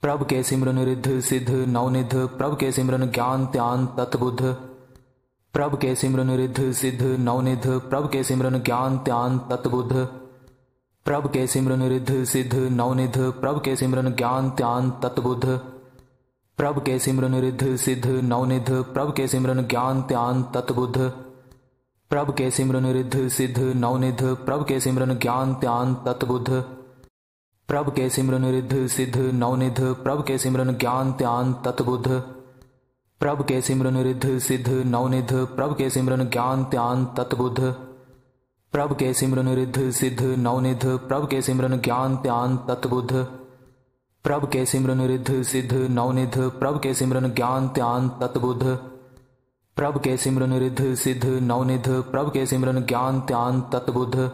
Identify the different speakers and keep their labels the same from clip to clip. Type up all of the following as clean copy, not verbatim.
Speaker 1: प्रभ के सिमरन रिद्ध सिद्ध नवनिध, प्रभ के सिमरन ज्ञान त्यान तत्बुद्ध। प्रभ के सिमरन रिद्ध सिद्ध नवनिध, प्रभ के सिमरन ज्ञान त्यान तत्बुद्ध। प्रभ के सिमरन रिद्ध सिद्ध नवनिध, प्रभ के सिमरन ज्ञान त्यान तत्बुद्ध। प्रभ के सिमरन रिद्ध सिद्ध नवनिध, प्रभ के सिमरन ज्ञान त्यान तत्बुद्ध। प्रभ के सिमरन रिद्ध सिद्ध नवनिध, प्रभ के सिमरन ज्ञान त्यान तत्बुद्ध। प्रभ के सिमरन रिद्ध सिद्ध नवनिध, प्रभ के सिमरन ज्ञान त्यान तत्बुद्ध। प्रभ के सिमरन रिद्ध सिद्ध नवनिध, प्रभ के सिमरन ज्ञान त्यान तत्बुद्ध। प्रभ के सिमरन रिद्ध सिद्ध नवनिध, प्रभ के सिमरन ज्ञान त्यान तत्बुद्ध। प्रभ के सिमरन रिद्ध सिद्ध नवनिध, प्रभ के सिमरन ज्ञान त्यान तत्बुद्ध। प्रभ के सिमरन रिद्ध सिद्ध नवनिध, प्रभ के सिमरन ज्ञान त्यान तत्बुद्ध।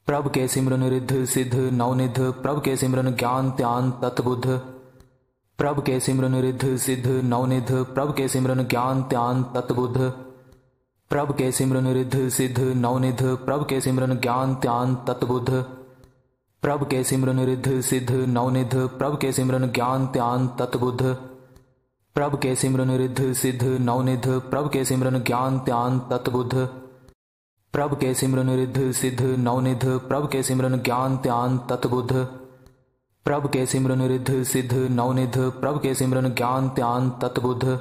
Speaker 1: प्रभ के सिमरन रिद्ध सिद्ध नवनिध, प्रभ के सिमरन ज्ञान त्यान तत्बुद्ध। प्रभ के सिमरन रिद्ध सिद्ध नवनिध, प्रभ के सिमरन ज्ञान त्यान तत्बुद्ध। प्रभ के सिमरन रिद्ध सिद्ध नवनिध, प्रभ के सिमरन ज्ञान त्यान तत्बुद्ध। प्रभ के सिमरन रिद्ध सिद्ध नवनिध, प्रभ के सिमरन ज्ञान त्यान तत्बुद्ध। प्रभ के सिमरन रिद्ध सिद्ध नवनिध, प्रभ के सिमरन ज्ञान त्यान तत्बुद्ध। प्रभ के सिमरन रिद्ध सिद्ध नवनिध, प्रभ के सिमरन ज्ञान त्यान तत्बुद्ध। प्रभ के सिमरन रिद्ध सिद्ध नवनिध, प्रभ के सिमरन ज्ञान त्यान तत्बुद्ध।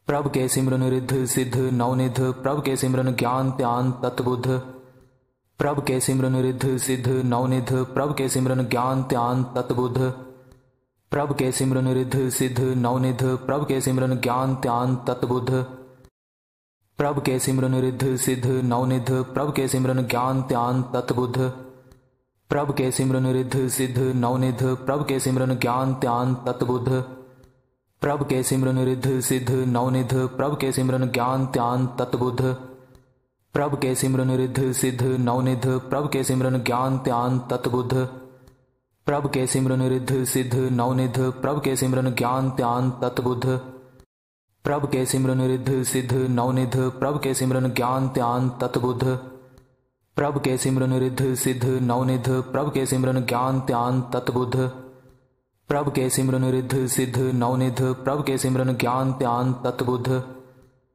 Speaker 1: प्रभ के सिमरन रिद्ध सिद्ध नवनिध, प्रभ के सिमरन ज्ञान त्यान तत्बुद्ध। प्रभ के सिमरन रिद्ध सिद्ध नवनिध, प्रभ के सिमरन ज्ञान त्यान तत्बुद्ध। प्रभ के सिमरन रिद्ध सिद्ध नवनिध, प्रभ के सिमरन ज्ञान त्यान तत्बुद्ध। प्रभ के सिमरन रिद्ध सिद्ध नवनिध, प्रभ के सिमरन ज्ञान त्यान तत्बुद्ध। प्रभ के सिमरन रिद्ध सिद्ध नवनिध, प्रभ के सिमरन ज्ञान त्यान तत्बुद्ध। प्रभ के सिमरन रिद्ध सिद्ध नवनिध, प्रभ के सिमरन ज्ञान त्यान तत्बुद्ध। प्रभ के सिमरन रिद्ध सिद्ध नवनिध, प्रभ के सिमरन ज्ञान त्यान तत्बुद्ध। प्रभ के सिमरन रिद्ध सिद्ध नवनिध, प्रभ के सिमरन ज्ञान त्यान तत्बुद्ध। प्रभ के सिमरन रिद्ध सिद्ध नवनिध, प्रभ के सिमरन ज्ञान त्यान तत्बुद्ध। प्रभ के सिमरन रिद्ध सिद्ध नवनिध, प्रभ के सिमरन ज्ञान त्यान तत्बुद्ध। प्रभ के सिमरन रिद्ध सिद्ध नवनिध, प्रभ के सिमरन ज्ञान त्यान तत्बुद्ध। प्रभ के सिमरन रिद्ध सिद्ध नवनिध, प्रभ के सिमरन ज्ञान त्यान तत्बुद्ध।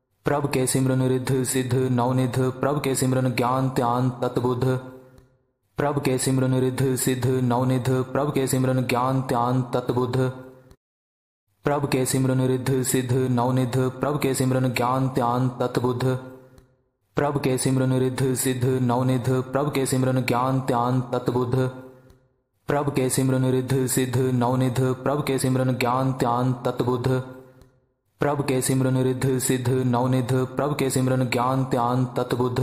Speaker 1: प्रभ के सिमरन रिद्ध सिद्ध नवनिध, प्रभ के सिमरन ज्ञान त्यान तत्बुद्ध। प्रभ के सिमरन रिद्ध सिद्ध नवनिध, प्रभ के सिमरन ज्ञान त्यान तत्बुद्ध। प्रभ के सिमरन रिद्ध सिद्ध नवनिध, प्रभ के सिमरन ज्ञान त्यान तत्बुद्ध। प्रभ के सिमरन रिद्ध सिद्ध नवनिध, प्रभ के सिमरन ज्ञान त्यान तत्बुद्ध। प्रभ के सिमरन रिद्ध सिद्ध नवनिध, प्रभ के सिमरन ज्ञान त्यान तत्बुद्ध। प्रभ के सिमरन रिद्ध सिद्ध नवनिध, प्रभ के सिमरन ज्ञान त्यान तत्बुद्ध।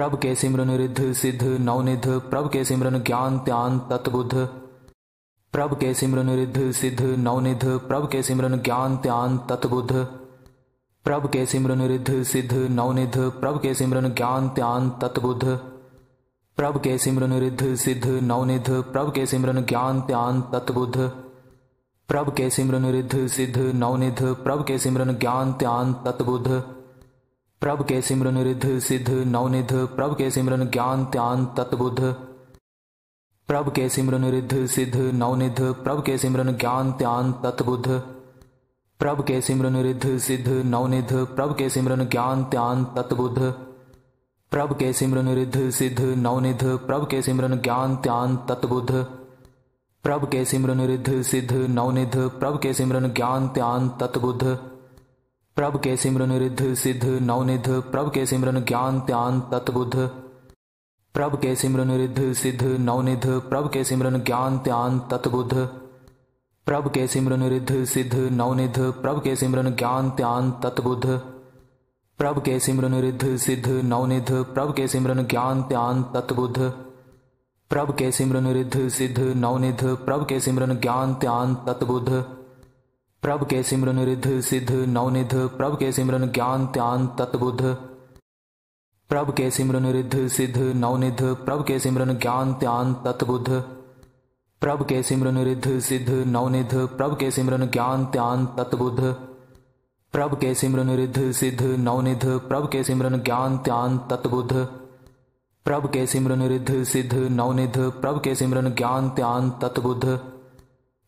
Speaker 1: प्रभ के सिमरन रिद्ध सिद्ध नवनिध, प्रभ के सिमरन ज्ञान त्यान तत्बुद्ध। प्रभ के सिमरन रिद्ध सिद्ध नवनिध, प्रभ के सिमरन ज्ञान त्यान तत्बुद्ध। प्रभ के सिमरन रिद्ध सिद्ध नवनिध, प्रभ के सिमरन ज्ञान त्यान तत्बुद्ध। प्रभ के सिमरन रिद्ध सिद्ध नवनिध, प्रभ के सिमरन ज्ञान त्यान तत्बुद्ध। प्रभ के सिमरन रिद्ध सिद्ध नवनिध, प्रभ के सिमरन ज्ञान त्यान तत्बुद्ध। प्रभ के सिमरन रिद्ध सिद्ध नवनिध, प्रभ के सिमरन ज्ञान त्यान तत्बुद्ध। प्रभ के सिमरन रिद्ध सिद्ध नवनिध, प्रभ के सिमरन ज्ञान त्यान तत्बुद्ध। प्रभ के सिमरन रिद्ध सिद्ध नवनिध, प्रभ के सिमरन ज्ञान त्यान तत्बुद्ध। प्रभ के सिमरन रिद्ध सिद्ध नवनिध, प्रभ के सिमरन ज्ञान त्यान तत्बुद्ध। प्रभ के सिमरन रिद्ध सिद्ध नवनिध, प्रभ के सिमरन ज्ञान त्यान तत्बुद्ध। प्रभ के सिमरन रिद्ध सिद्ध नवनिध, प्रभ के सिमरन ज्ञान त्यान तत्बुद्ध। प्रभ के सिमरन रिद्ध सिद्ध नवनिध, प्रभ के सिमरन ज्ञान त्यान तत्बुद्ध। प्रभ के सिमरन रिद्ध सिद्ध नवनिध, प्रभ के सिमरन ज्ञान त्यान तत्बुद्ध। प्रभ के सिमरन रिद्ध सिद्ध नवनिध, प्रभ के सिमरन ज्ञान त्यान तत्बुद्ध। प्रभ के सिमरन रिद्ध सिद्ध नवनिध, प्रभ के सिमरन ज्ञान त्यान तत्बुद्ध। प्रभ के सिमरन रिद्ध सिद्ध नवनिध, प्रभ के सिमरन ज्ञान त्यान तत्बुद्ध। प्रभ के सिमरन रिद्ध सिद्ध नवनिध, प्रभ के सिमरन ज्ञान त्यान तत्बुद्ध। प्रभ के सिमरन रिद्ध सिद्ध नवनिध, प्रभ के सिमरन ज्ञान त्यान तत्बुद्ध। प्रभ के सिमरन रिद्ध सिद्ध नवनिध, प्रभ के सिमरन ज्ञान त्यान तत्बुद्ध।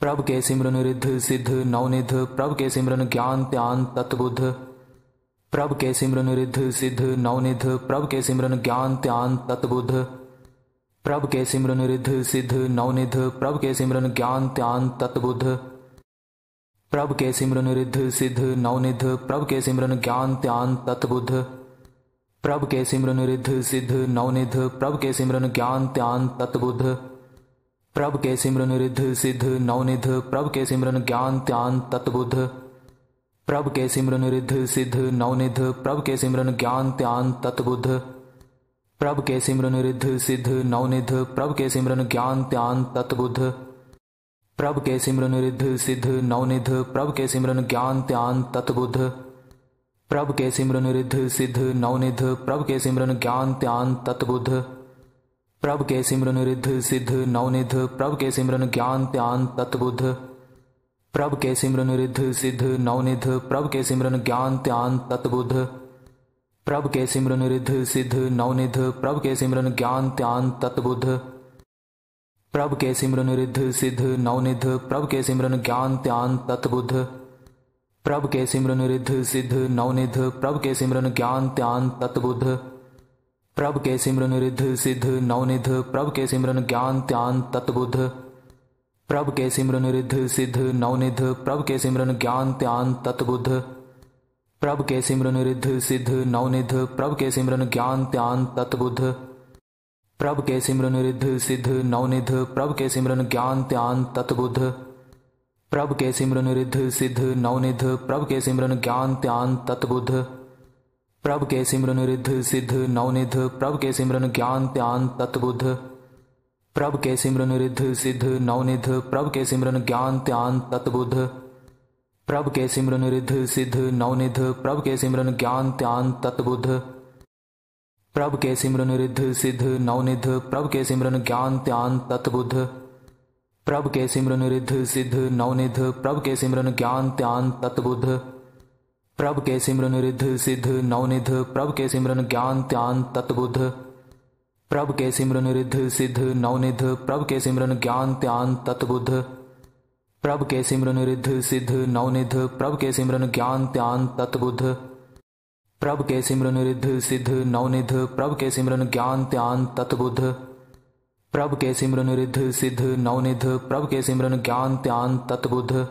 Speaker 1: प्रभ के सिमरन रिद्ध सिद्ध नवनिध, प्रभ के सिमरन ज्ञान त्यान तत्बुद्ध। प्रभ के सिमरन रिद्ध सिद्ध नवनिध प्रभ के सिमरन ज्ञान त्यान तत्बुद्ध। प्रभ के सिमरन रिद्ध सिद्ध नवनिध प्रभ के सिमरन ज्ञान त्यान तत्बुद्ध। प्रभ के सिमरन रिद्ध सिद्ध नवनिध प्रभ के सिमरन ज्ञान त्यान तत्बुद्ध। प्रभ के सिमरन रिद्ध सिद्ध नवनिध प्रभ के सिमरन ज्ञान त्यान तत्बुद्ध। प्रभ के सिमरन रिद्ध सिद्ध नवनिध प्रभ के सिमरन ज्ञान त्यान तत्बुद्ध। प्रभ के सिमरन रिद्ध सिद्ध नवनिध प्रभ के सिमरन ज्ञान त्यान तत्बुद्ध। प्रभ के सिमरन रिद्ध सिद्ध नवनिध प्रभ के सिमरन ज्ञान त्यान तत्बुद्ध। प्रभ के सिमरन रिद्ध सिद्ध नवनिध प्रभ के सिमरन ज्ञान त्यान तत्बुद्ध। प्रभ के सिमरन रिद्ध सिद्ध नवनिध प्रभ के सिमरन ज्ञान त्यान तत्बुद्ध। प्रभ के सिमरन रिद्ध सिद्ध नवनिध प्रभ के सिमरन ज्ञान त्यान तत्बुद्ध। प्रभ के सिमरन रिद्ध सिद्ध नवनिध प्रभ के सिमरन ज्ञान त्यान तत्बुद्ध। प्रभ के सिमरन रिद्ध सिद्ध नवनिध प्रभ के सिमरन ज्ञान त्यान तत्बुद्ध। प्रभ के सिमरन रिद्ध सिद्ध नवनिध प्रभ के सिमरन ज्ञान त्यान तत्बुद्ध। प्रभ के सिमरन रिद्ध सिद्ध नवनिध प्रभ के सिमरन ज्ञान त्यान तत्बुद्ध। प्रभ के सिमरन रिद्ध सिद्ध नवनिध प्रभ के सिमरन ज्ञान त्यान तत्बुद्ध। प्रभ के सिमरन रिद्ध सिद्ध नवनिध प्रभ के सिमरन ज्ञान त्यान तत्बुद्ध। प्रभ के सिमरन रिद्ध सिद्ध नवनिध प्रभ के सिमरन ज्ञान त्यान तत्बुद्ध। प्रभ के सिमरन रिद्ध सिद्ध नवनिध प्रभ के सिमरन ज्ञान त्यान तत्बुद्ध। प्रभ के सिमरन रिद्ध सिद्ध नवनिध प्रभ के सिमरन ज्ञान त्यान तत्बुद्ध। प्रभ के सिमरन रिद्ध सिद्ध नवनिध प्रभ के सिमरन ज्ञान त्यान तत्बुद्ध। प्रभ के सिमरन रिद्ध सिद्ध नवनिध प्रभ के सिमरन ज्ञान त्यान तत्बुद्ध। प्रभ के सिमरन रिद्ध सिद्ध नवनिध प्रभ के सिमरन ज्ञान त्यान तत्बुद्ध। प्रभ के सिमरन रिद्ध सिद्ध नवनिध प्रभ के सिमरन ज्ञान त्यान तत्बुद्ध। प्रभ के सिमरन रिद्ध सिद्ध नवनिध प्रभ के सिमरन ज्ञान त्यान तत्बुद्ध। प्रभ के सिमरन रिद्ध सिद्ध नवनिध प्रभ के सिमरन ज्ञान त्यान तत्बुद्ध। प्रभ के सिमरन रिद्ध सिद्ध नवनिध प्रभ के सिमरन ज्ञान त्यान तत्बुद्ध। प्रभ के सिमरन रिद्ध सिद्ध नवनिध प्रभ के सिमरन ज्ञान त्यान तत्बुद्ध। प्रभ के सिमरन रिद्ध सिद्ध नवनिध प्रभ के सिमरन ज्ञान त्यान तत्बुद्ध। प्रभ के सिमरन रिद्ध सिद्ध नवनिध प्रभ के सिमरन ज्ञान त्यान तत्बुद्ध। प्रभ के सिमरन रिद्ध सिद्ध नवनिध प्रभ के सिमरन ज्ञान त्यान तत्बुद्ध।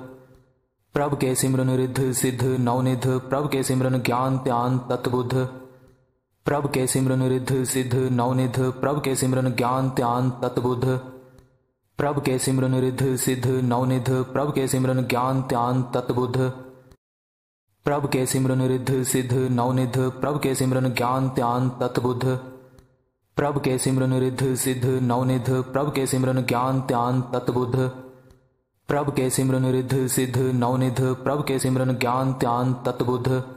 Speaker 1: प्रभ के सिमरन रिद्ध सिद्ध नवनिध प्रभ के सिमरन ज्ञान त्यान तत्बुद्ध। प्रभ के सिमरन रिद्ध सिद्ध नवनिध प्रभ के सिमरन ज्ञान त्यान तत्बुद्ध। प्रभ के सिमरन रिद्ध सिद्ध नवनिध प्रभ के सिमरन ज्ञान त्यान तत्बुद्ध। प्रभ के सिमरन रिद्ध सिद्ध नवनिध प्रभ के सिमरन ज्ञान त्यान तत्बुद्ध। प्रभ के सिमरन रिद्ध सिद्ध नवनिध प्रभ के सिमरन ज्ञान त्यान तत्बुद्ध। प्रभ के सिमरन रिद्ध सिद्ध नवनिध प्रभ के सिमरन ज्ञान त्यान तत्बुद्ध।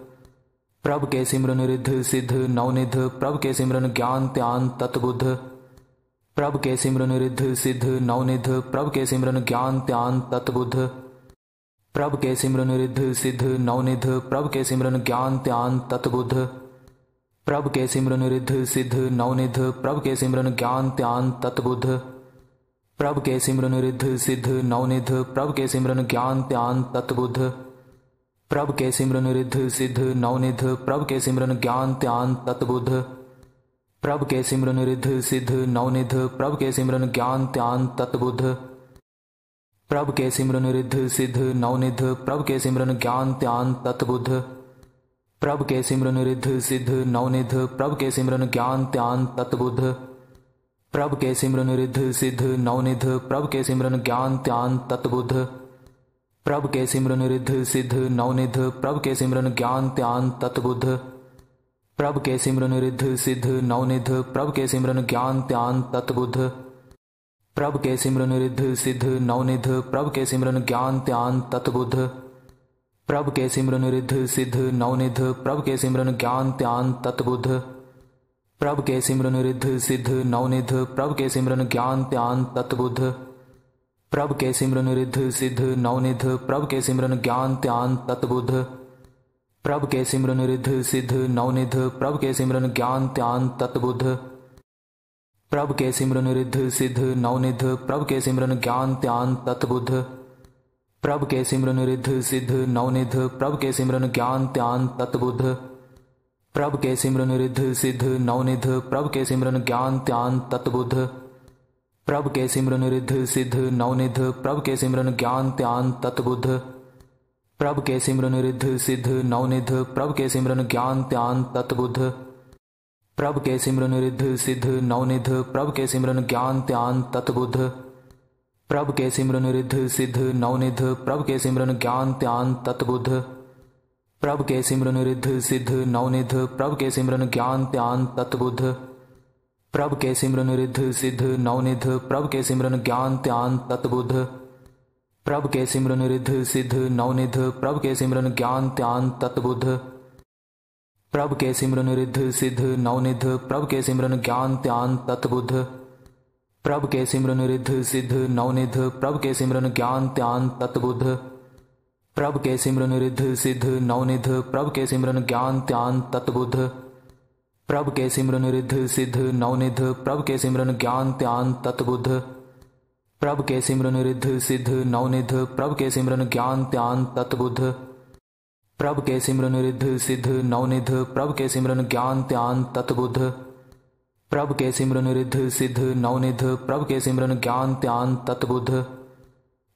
Speaker 1: प्रभ के सिमरन रिद्ध सिद्ध नवनिध प्रभ के सिमरन ज्ञान त्यान तत्बुद्ध। प्रभ के सिमरन रिद्ध सिद्ध नवनिध प्रभ के सिमरन ज्ञान त्यान तत्बुद्ध। प्रभ के सिमरन रिद्ध सिद्ध नवनिध प्रभ के सिमरन ज्ञान त्यान तत्बुद्ध। प्रभ के सिमरन रिद्ध सिद्ध नवनिध प्रभ के सिमरन ज्ञान त्यान तत्बुद्ध। प्रभ के सिमरन रिद्ध सिद्ध नवनिध प्रभ के सिमरन ज्ञान त्यान तत्बुद्ध। प्रभ के सिमरन रिद्ध सिद्ध नवनिध प्रभ के सिमरन ज्ञान त्यान तत्बुद्ध। प्रभ के सिमरन रिद्ध सिद्ध नवनिध प्रभ के सिमरन ज्ञान त्यान तत्बुद्ध। प्रभ के सिमरन रिद्ध सिद्ध नवनिध प्रभ के सिमरन ज्ञान त्यान तत्बुद्ध। प्रभ के सिमरन रिद्ध सिद्ध नवनिध प्रभ के सिमरन ज्ञान त्यान तत्बुद्ध। प्रभ के सिमरन रिद्ध सिद्ध नवनिध प्रभ के सिमरन ज्ञान त्यान तत्बुद्ध। प्रभ के सिमरन रिद्ध सिद्ध नवनिध प्रभ के सिमरन ज्ञान त्यान तत्बुद्ध। प्रभ के सिमरन रिद्ध सिद्ध नवनिध प्रभ के सिमरन ज्ञान त्यान तत्बुद्ध। प्रभ के सिमरन रिद्ध सिद्ध नवनिध प्रभ के सिमरन ज्ञान त्यान तत्बुद्ध। प्रभ के सिमरन रिद्ध सिद्ध नवनिध प्रभ के सिमरन ज्ञान त्यान तत्बुद्ध। प्रभ के सिमरन रिद्ध सिद्ध नवनिध प्रभ के सिमरन ज्ञान त्यान तत्बुद्ध। प्रभ के सिमरन रिद्ध सिद्ध नवनिध प्रभ के सिमरन ज्ञान त्यान तत्बुद्ध। प्रभ के सिमरन रिद्ध सिद्ध नवनिध प्रभ के सिमरन ज्ञान त्यान तत्बुद्ध। प्रभ के सिमरन रिद्ध सिद्ध नवनिध प्रभ के सिमरन ज्ञान त्यान तत्बुद्ध। प्रभ के सिमरन रिद्ध सिद्ध नवनिध प्रभ के सिमरन ज्ञान त्यान तत्बुद्ध। प्रभ के सिमरन रिद्ध सिद्ध नवनिध प्रभ के सिमरन ज्ञान त्यान तत्बुद्ध। प्रभ के सिमरन रिद्ध सिद्ध नवनिध प्रभ के सिमरन ज्ञान त्यान तत्बुद्ध। प्रभ के सिमरन रिद्ध सिद्ध नवनिध प्रभ के सिमरन ज्ञान त्यान तत्बुद्ध। प्रभ के सिमरन रिद्ध सिद्ध नवनिध प्रभ के सिमरन ज्ञान त्यान तत्बुद्ध। प्रभ के सिमरन रिद्ध सिद्ध नवनिध प्रभ के सिमरन ज्ञान त्यान तत्बुद्ध। प्रभ के सिमरन रिद्ध सिद्ध नवनिध प्रभ के सिमरन ज्ञान त्यान तत्बुद्ध। प्रभ के सिमरन रिद्ध सिद्ध नवनिध प्रभ के सिमरन ज्ञान त्यान तत्बुद्ध। प्रभ के सिमरन रिद्ध सिद्ध नवनिध प्रभ के सिमरन ज्ञान त्यान तत्बुद्ध। प्रभ के सिमरन रिद्ध सिद्ध नवनिध प्रभ के सिमरन ज्ञान त्यान तत्बुद्ध। प्रभ के सिमरन रिद्ध सिद्ध नवनिध प्रभ के सिमरन ज्ञान त्यान तत्बुद्ध। प्रभ के सिमरन रिद्ध सिद्ध नवनिध प्रभ के सिमरन ज्ञान त्यान तत्बुद्ध। प्रभ के सिमरन रिद्ध सिद्ध नवनिध प्रभ के सिमरन ज्ञान त्यान तत्बुद्ध। प्रभ के सिमरन रिद्ध सिद्ध नवनिध प्रभ के सिमरन ज्ञान त्यान तत्बुद्ध। प्रभ के सिमरन रिद्ध सिद्ध नवनिध प्रभ के सिमरन ज्ञान त्यान तत्बुद्ध।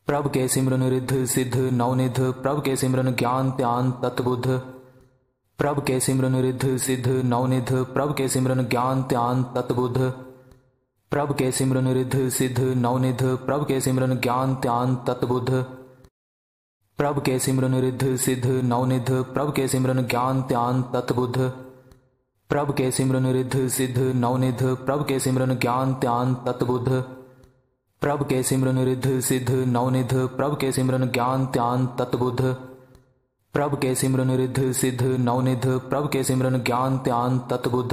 Speaker 1: प्रभ के सिमरन रिद्ध सिद्ध नवनिध प्रभ के सिमरन ज्ञान त्यान तत्बुद्ध। प्रभ के सिमरन रिद्ध सिद्ध नवनिध प्रभ के सिमरन ज्ञान त्यान तत्बुद्ध। प्रभ के सिमरन रिद्ध सिद्ध नवनिध प्रभ के सिमरन ज्ञान त्यान तत्बुद्ध। प्रभ के सिमरन रिद्ध सिद्ध नवनिध प्रभ के सिमरन ज्ञान त्यान तत्बुद्ध। प्रभ के सिमरन रिद्ध सिद्ध नवनिध प्रभ के सिमरन ज्ञान त्यान तत्बुद्ध। प्रभ के सिमरन रिद्ध सिद्ध नवनिध प्रभ के सिमरन ज्ञान त्यान तत्बुद्ध। प्रभ के सिमरन रिद्ध सिद्ध नवनिध प्रभ के सिमरन ज्ञान त्यान तत्बुद्ध।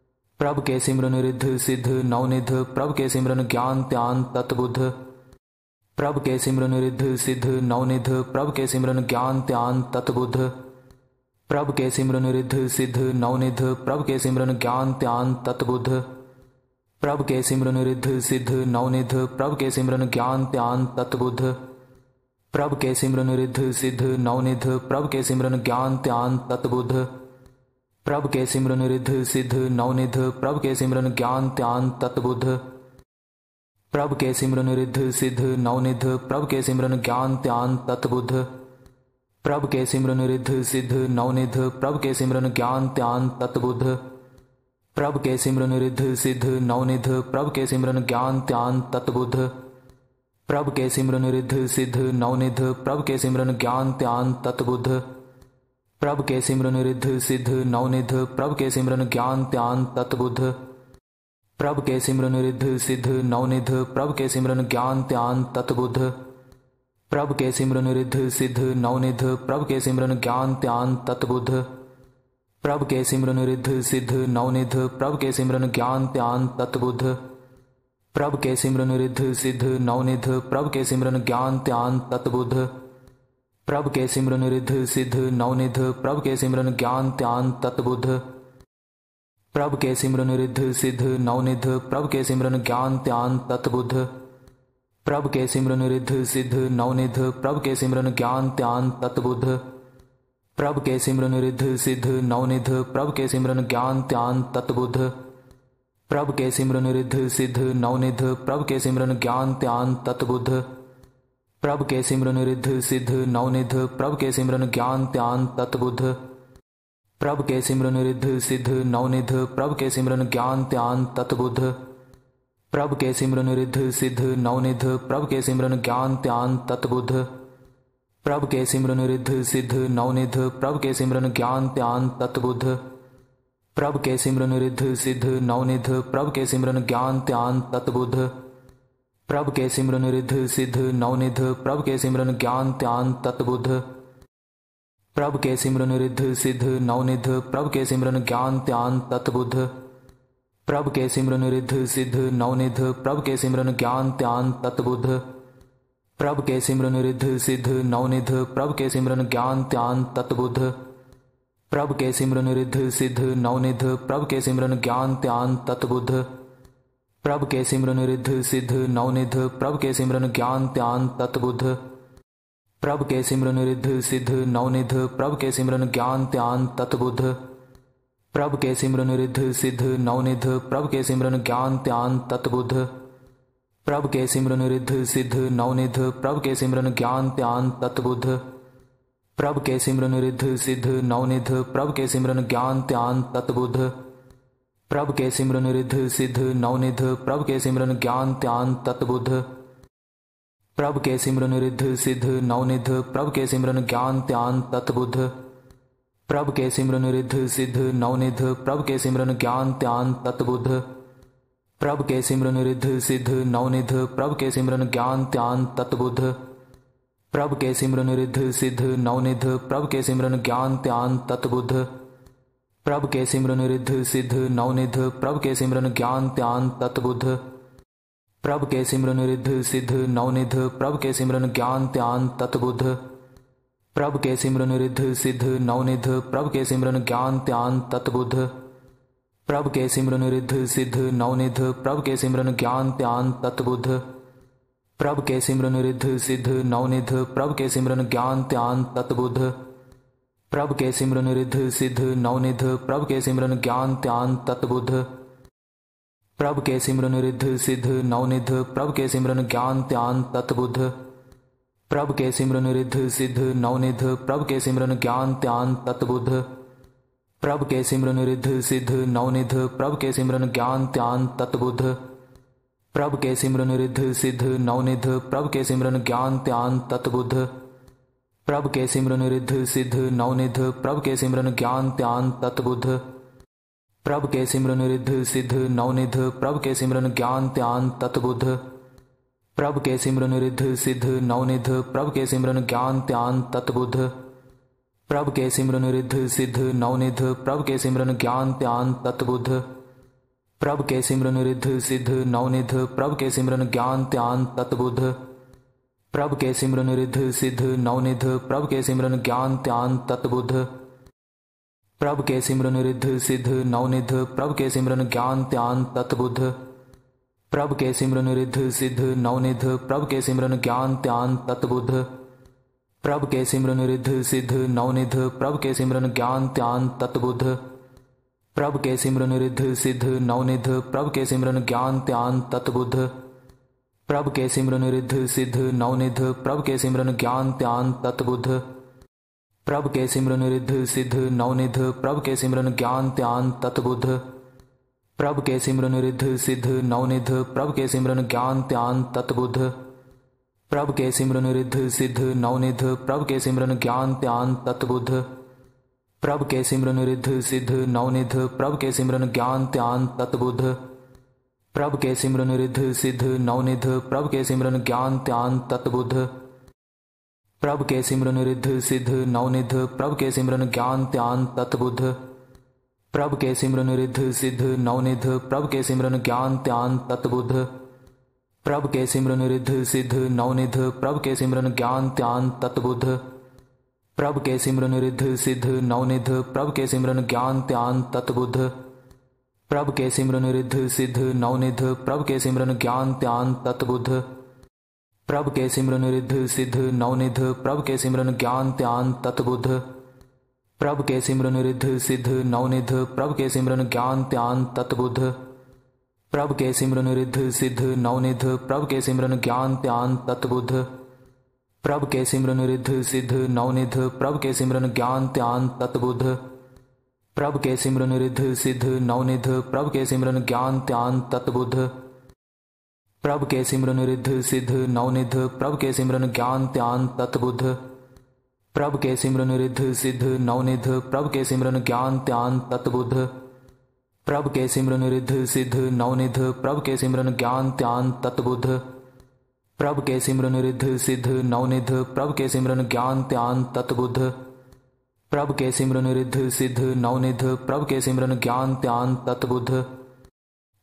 Speaker 1: प्रभ के सिमरन रिद्ध सिद्ध नवनिध प्रभ के सिमरन ज्ञान त्यान तत्बुद्ध। प्रभ के सिमरन रिद्ध सिद्ध नवनिध प्रभ के सिमरन ज्ञान त्यान तत्बुद्ध। प्रभ के सिमरन रिद्ध सिद्ध नवनिध प्रभ के सिमरन ज्ञान त्यान तत्बुद्ध। प्रभ के सिमरन रिद्ध सिद्ध नवनिध प्रभ के सिमरन ज्ञान त्यान तत्बुद्ध। प्रभ के सिमरन रिद्ध सिद्ध नवनिध प्रभ के सिमरन ज्ञान त्यान तत्बुद्ध। प्रभ के सिमरन रिद्ध सिद्ध नवनिध प्रभ के सिमरन ज्ञान त्यान तत्बुद्ध। प्रभ के सिमरन रिद्ध सिद्ध नवनिध प्रभ के सिमरन ज्ञान त्यान तत्बुद्ध। प्रभ के सिमरन रिद्ध सिद्ध नवनिध प्रभ के सिमरन ज्ञान त्यान तत्बुद्ध। प्रभ के सिमरन रिद्ध सिद्ध नवनिध प्रभ के सिमरन ज्ञान त्यान तत्बुद्ध। प्रभ के सिमरन रिद्ध सिद्ध नवनिध प्रभ के सिमरन ज्ञान त्यान तत्बुद्ध। प्रभ के सिमरन रिद्ध सिद्ध नवनिध प्रभ के सिमरन ज्ञान त्यान तत्बुद्ध। प्रभ के सिमरन रिद्ध सिद्ध नवनिध प्रभ के सिमरन ज्ञान त्यान तत्बुद्ध। प्रभ के सिमरन रिद्ध सिद्ध नवनिध प्रभ के सिमरन ज्ञान त्यान तत्बुद्ध। प्रभ के सिमरन रिद्ध सिद्ध नवनिध प्रभ के सिमरन ज्ञान त्यान तत्बुद्ध। प्रभ के सिमरन रिद्ध सिद्ध नवनिध प्रभ के सिमरन ज्ञान त्यान तत्बुद्ध। प्रभ के सिमरन रिद्ध सिद्ध नवनिध प्रभ के सिमरन ज्ञान त्यान तत्बुद्ध। प्रभ के सिमरन रिद्ध सिद्ध नवनिध प्रभ के सिमरन ज्ञान त्यान तत्बुद्ध। प्रभ के सिमरन रिद्ध सिद्ध नवनिध प्रभ के सिमरन ज्ञान त्यान तत्बुद्ध। प्रभ के सिमरन रिद्ध सिद्ध नवनिध प्रभ के सिमरन ज्ञान त्यान तत्बुद्ध। प्रभ के सिमरन रिद्ध सिद्ध नवनिध प्रभ के सिमरन ज्ञान त्यान तत्बुद्ध। प्रभ के सिमरन रिद्ध सिद्ध नवनिध प्रभ के सिमरन ज्ञान त्यान तत्बुद्ध। प्रभ के सिमरन रिद्ध सिद्ध नवनिध प्रभ के सिमरन ज्ञान त्यान तत्बुद्ध। प्रभ के सिमरन रिद्ध सिद्ध नवनिध प्रभ के सिमरन ज्ञान त्यान तत्बुद्ध। प्रभ के सिमरन रिद्ध सिद्ध नवनिध प्रभ के सिमरन ज्ञान त्यान तत्बुद्ध। प्रभ के सिमरन रिद्ध सिद्ध नवनिध प्रभ के सिमरन ज्ञान त्यान तत्बुद्ध। प्रभ के सिमरन रिद्ध सिद्ध नवनिध प्रभ के सिमरन ज्ञान त्यान तत्बुद्ध। प्रभ के सिमरन रिद्ध सिद्ध नवनिध प्रभ के सिमरन ज्ञान त्यान तत्बुद्ध। प्रभ के सिमरन रिद्ध सिद्ध नवनिध प्रभ के सिमरन ज्ञान त्यान तत्बुद्ध। प्रभ के सिमरन रिद्ध सिद्ध नवनिध प्रभ के सिमरन ज्ञान त्यान तत्बुद्ध। प्रभ के सिमरन रिद्ध सिद्ध नवनिध प्रभ के सिमरन ज्ञान त्यान तत्बुद्ध। प्रभ के सिमरन रिद्ध सिद्ध नवनिध प्रभ के सिमरन ज्ञान त्यान तत्बुद्ध। प्रभ के सिमरन रिद्ध सिद्ध नवनिध प्रभ के सिमरन ज्ञान त्यान तत्बुद्ध। प्रभ के सिमरन रिद्ध सिद्ध नवनिध प्रभ के सिमरन ज्ञान त्यान तत्बुद्ध। प्रभ के सिमरन रिद्ध सिद्ध नवनिध प्रभ के सिमरन ज्ञान त्यान तत्बुद्ध। प्रभ के सिमरन रिद्ध सिद्ध नवनिध प्रभ के सिमरन ज्ञान त्यान तत्बुद्ध। प्रभ के सिमरन रिद्ध सिद्ध नवनिध प्रभ के सिमरन ज्ञान त्यान तत्बुद्ध। प्रभ के सिमरन रिद्ध सिद्ध नवनिध प्रभ के सिमरन ज्ञान त्यान तत्बुद्ध। प्रभ के सिमरन रिद्ध सिद्ध नवनिध प्रभ के सिमरन ज्ञान त्यान तत्बुद्ध। प्रभ के सिमरन रिद्ध सिद्ध नवनिध प्रभ के सिमरन ज्ञान त्यान तत्बुद्ध। प्रभ के सिमरन रिद्ध सिद्ध नवनिध प्रभ के सिमरन ज्ञान त्यान तत्बुद्ध। प्रभ के सिमरन रिद्ध सिद्ध नवनिध प्रभ के सिमरन ज्ञान त्यान तत्बुद्ध। प्रभ के सिमरन रिद्ध सिद्ध नवनिध प्रभ के सिमरन ज्ञान त्यान तत्बुद्ध। प्रभ के सिमरन रिद्ध सिद्ध नवनिध प्रभ के सिमरन ज्ञान त्यान तत्बुद्ध। प्रभ के सिमरन रिद्ध सिद्ध नवनिध प्रभ के सिमरन ज्ञान त्यान तत्बुद्ध। प्रभ के सिमरन रिद्ध सिद्ध नवनिध प्रभ के सिमरन ज्ञान त्यान तत्बुद्ध। प्रभ के सिमरन रिद्ध सिद्ध नवनिध प्रभ के सिमरन ज्ञान त्यान तत्बुद्ध। प्रभ के सिमरन रिद्ध सिद्ध नवनिध प्रभ के सिमरन ज्ञान त्यान तत्बुद्ध। प्रभ के सिमरन रिद्ध सिद्ध नवनिध प्रभ के सिमरन ज्ञान त्यान तत्बुद्ध। प्रभ के सिमरन रिद्ध सिद्ध नवनिध प्रभ के सिमरन ज्ञान त्यान तत्बुद्ध। प्रभ के सिमरन रिद्ध सिद्ध नवनिध प्रभ के सिमरन ज्ञान त्यान तत्बुद्ध। प्रभ के सिमरन रिद्ध सिद्ध नवनिध प्रभ के सिमरन ज्ञान त्यान तत्बुद्ध। प्रभ के सिमरन रिद्ध सिद्ध नवनिध प्रभ के सिमरन ज्ञान त्यान तत्बुद्ध। प्रभ के सिमरन रिद्ध सिद्ध नवनिध प्रभ के सिमरन ज्ञान त्यान तत्बुद्ध। प्रभ के सिमरन रिद्ध सिद्ध नवनिध प्रभ के सिमरन ज्ञान त्यान तत्बुद्ध। प्रभ के सिमरन रिद्ध सिद्ध नवनिध प्रभ के सिमरन ज्ञान त्यान तत्बुद्ध। प्रभ के सिमरन रिद्ध सिद्ध नवनिध प्रभ के सिमरन ज्ञान त्यान तत्बुद्ध। प्रभ के सिमरन रिद्ध सिद्ध नवनिध प्रभ के सिमरन ज्ञान त्यान तत्बुद्ध। प्रभ के सिमरन रिद्ध सिद्ध नवनिध प्रभ के सिमरन ज्ञान त्यान तत्बुद्ध। प्रभ के सिमरन रिद्ध सिद्ध नवनिध प्रभ के सिमरन ज्ञान त्यान तत्बुद्ध। प्रभ के सिमरन रिद्ध सिद्ध नवनिध प्रभ के सिमरन ज्ञान त्यान तत्बुद्ध। प्रभ के सिमरन रिद्ध सिद्ध नवनिध प्रभ के सिमरन ज्ञान त्यान तत्बुद्ध। प्रभ के सिमरन रिद्ध सिद्ध नवनिध प्रभ के सिमरन ज्ञान त्यान तत्बुद्ध। प्रभ के सिमरन रिद्ध सिद्ध नवनिध प्रभ के सिमरन ज्ञान त्यान तत्बुद्ध। प्रभ के सिमरन रिद्ध सिद्ध नवनिध प्रभ के सिमरन ज्ञान त्यान तत्बुद्ध। प्रभ के सिमरन रिद्ध सिद्ध नवनिध प्रभ के सिमरन ज्ञान त्यान तत्बुद्ध। प्रभ के सिमरन रिद्ध सिद्ध नवनिध प्रभ के सिमरन ज्ञान त्यान तत्बुद्ध। प्रभ के सिमरन रिद्ध सिद्ध नवनिध प्रभ के सिमरन ज्ञान त्यान तत्बुद्ध। प्रभ के सिमरन रिद्ध सिद्ध नवनिध प्रभ के सिमरन ज्ञान त्यान तत्बुद्ध। प्रभ के सिमरन रिद्ध सिद्ध नवनिध प्रभ के सिमरन ज्ञान त्यान तत्बुद्ध। प्रभ के सिमरन रिद्ध सिद्ध नवनिध प्रभ के सिमरन ज्ञान त्यान तत्बुद्ध। प्रभ के सिमरन रिद्ध सिद्ध नवनिध प्रभ के सिमरन ज्ञान त्यान तत्बुद्ध। प्रभ के सिमरन रिद्ध सिद्ध नवनिध प्रभ के सिमरन ज्ञान त्यान तत्बुद्ध। प्रभ के सिमरन रिद्ध सिद्ध नवनिध प्रभ के सिमरन ज्ञान त्यान तत्बुद्ध। प्रभ के सिमरन रिद्ध सिद्ध नवनिध प्रभ के सिमरन ज्ञान त्यान तत्बुद्ध। प्रभ के सिमरन रिद्ध सिद्ध नवनिध प्रभ के सिमरन ज्ञान त्यान तत्बुद्ध। प्रभ के सिमरन रिद्ध सिद्ध नवनिध प्रभ के सिमरन ज्ञान त्यान तत्बुद्ध। प्रभ के सिमरन रिद्ध सिद्ध नवनिध प्रभ के सिमरन ज्ञान त्यान तत्बुद्ध। प्रभ के सिमरन रिद्ध सिद्ध नवनिध प्रभ के सिमरन ज्ञान त्यान तत्बुद्ध। प्रभ के सिमरन रिद्ध सिद्ध नवनिध प्रभ के सिमरन ज्ञान त्यान तत्बुद्ध। प्रभ के सिमरन रिद्ध सिद्ध नवनिध प्रभ के सिमरन ज्ञान त्यान तत्बुद्ध। प्रभ के सिमरन रिद्ध सिद्ध नवनिध प्रभ के सिमरन ज्ञान त्यान तत्बुद्ध।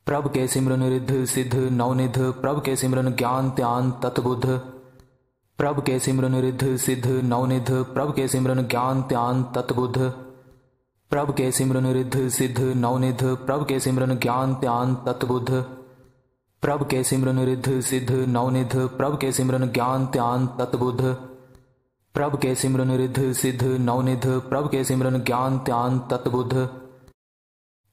Speaker 1: प्रभ के सिमरन रिद्ध सिद्ध नवनिध प्रभ के सिमरन ज्ञान त्यान तत्बुद्ध। प्रभ के सिमरन रिद्ध सिद्ध नवनिध प्रभ के सिमरन ज्ञान त्यान तत्बुद्ध। प्रभ के सिमरन रिद्ध सिद्ध नवनिध प्रभ के सिमरन ज्ञान त्यान तत्बुद्ध। प्रभ के सिमरन रिद्ध सिद्ध नवनिध प्रभ के सिमरन ज्ञान त्यान तत्बुद्ध। प्रभ के सिमरन रिद्ध सिद्ध नवनिध प्रभ के सिमरन ज्ञान त्यान तत्बुद्ध।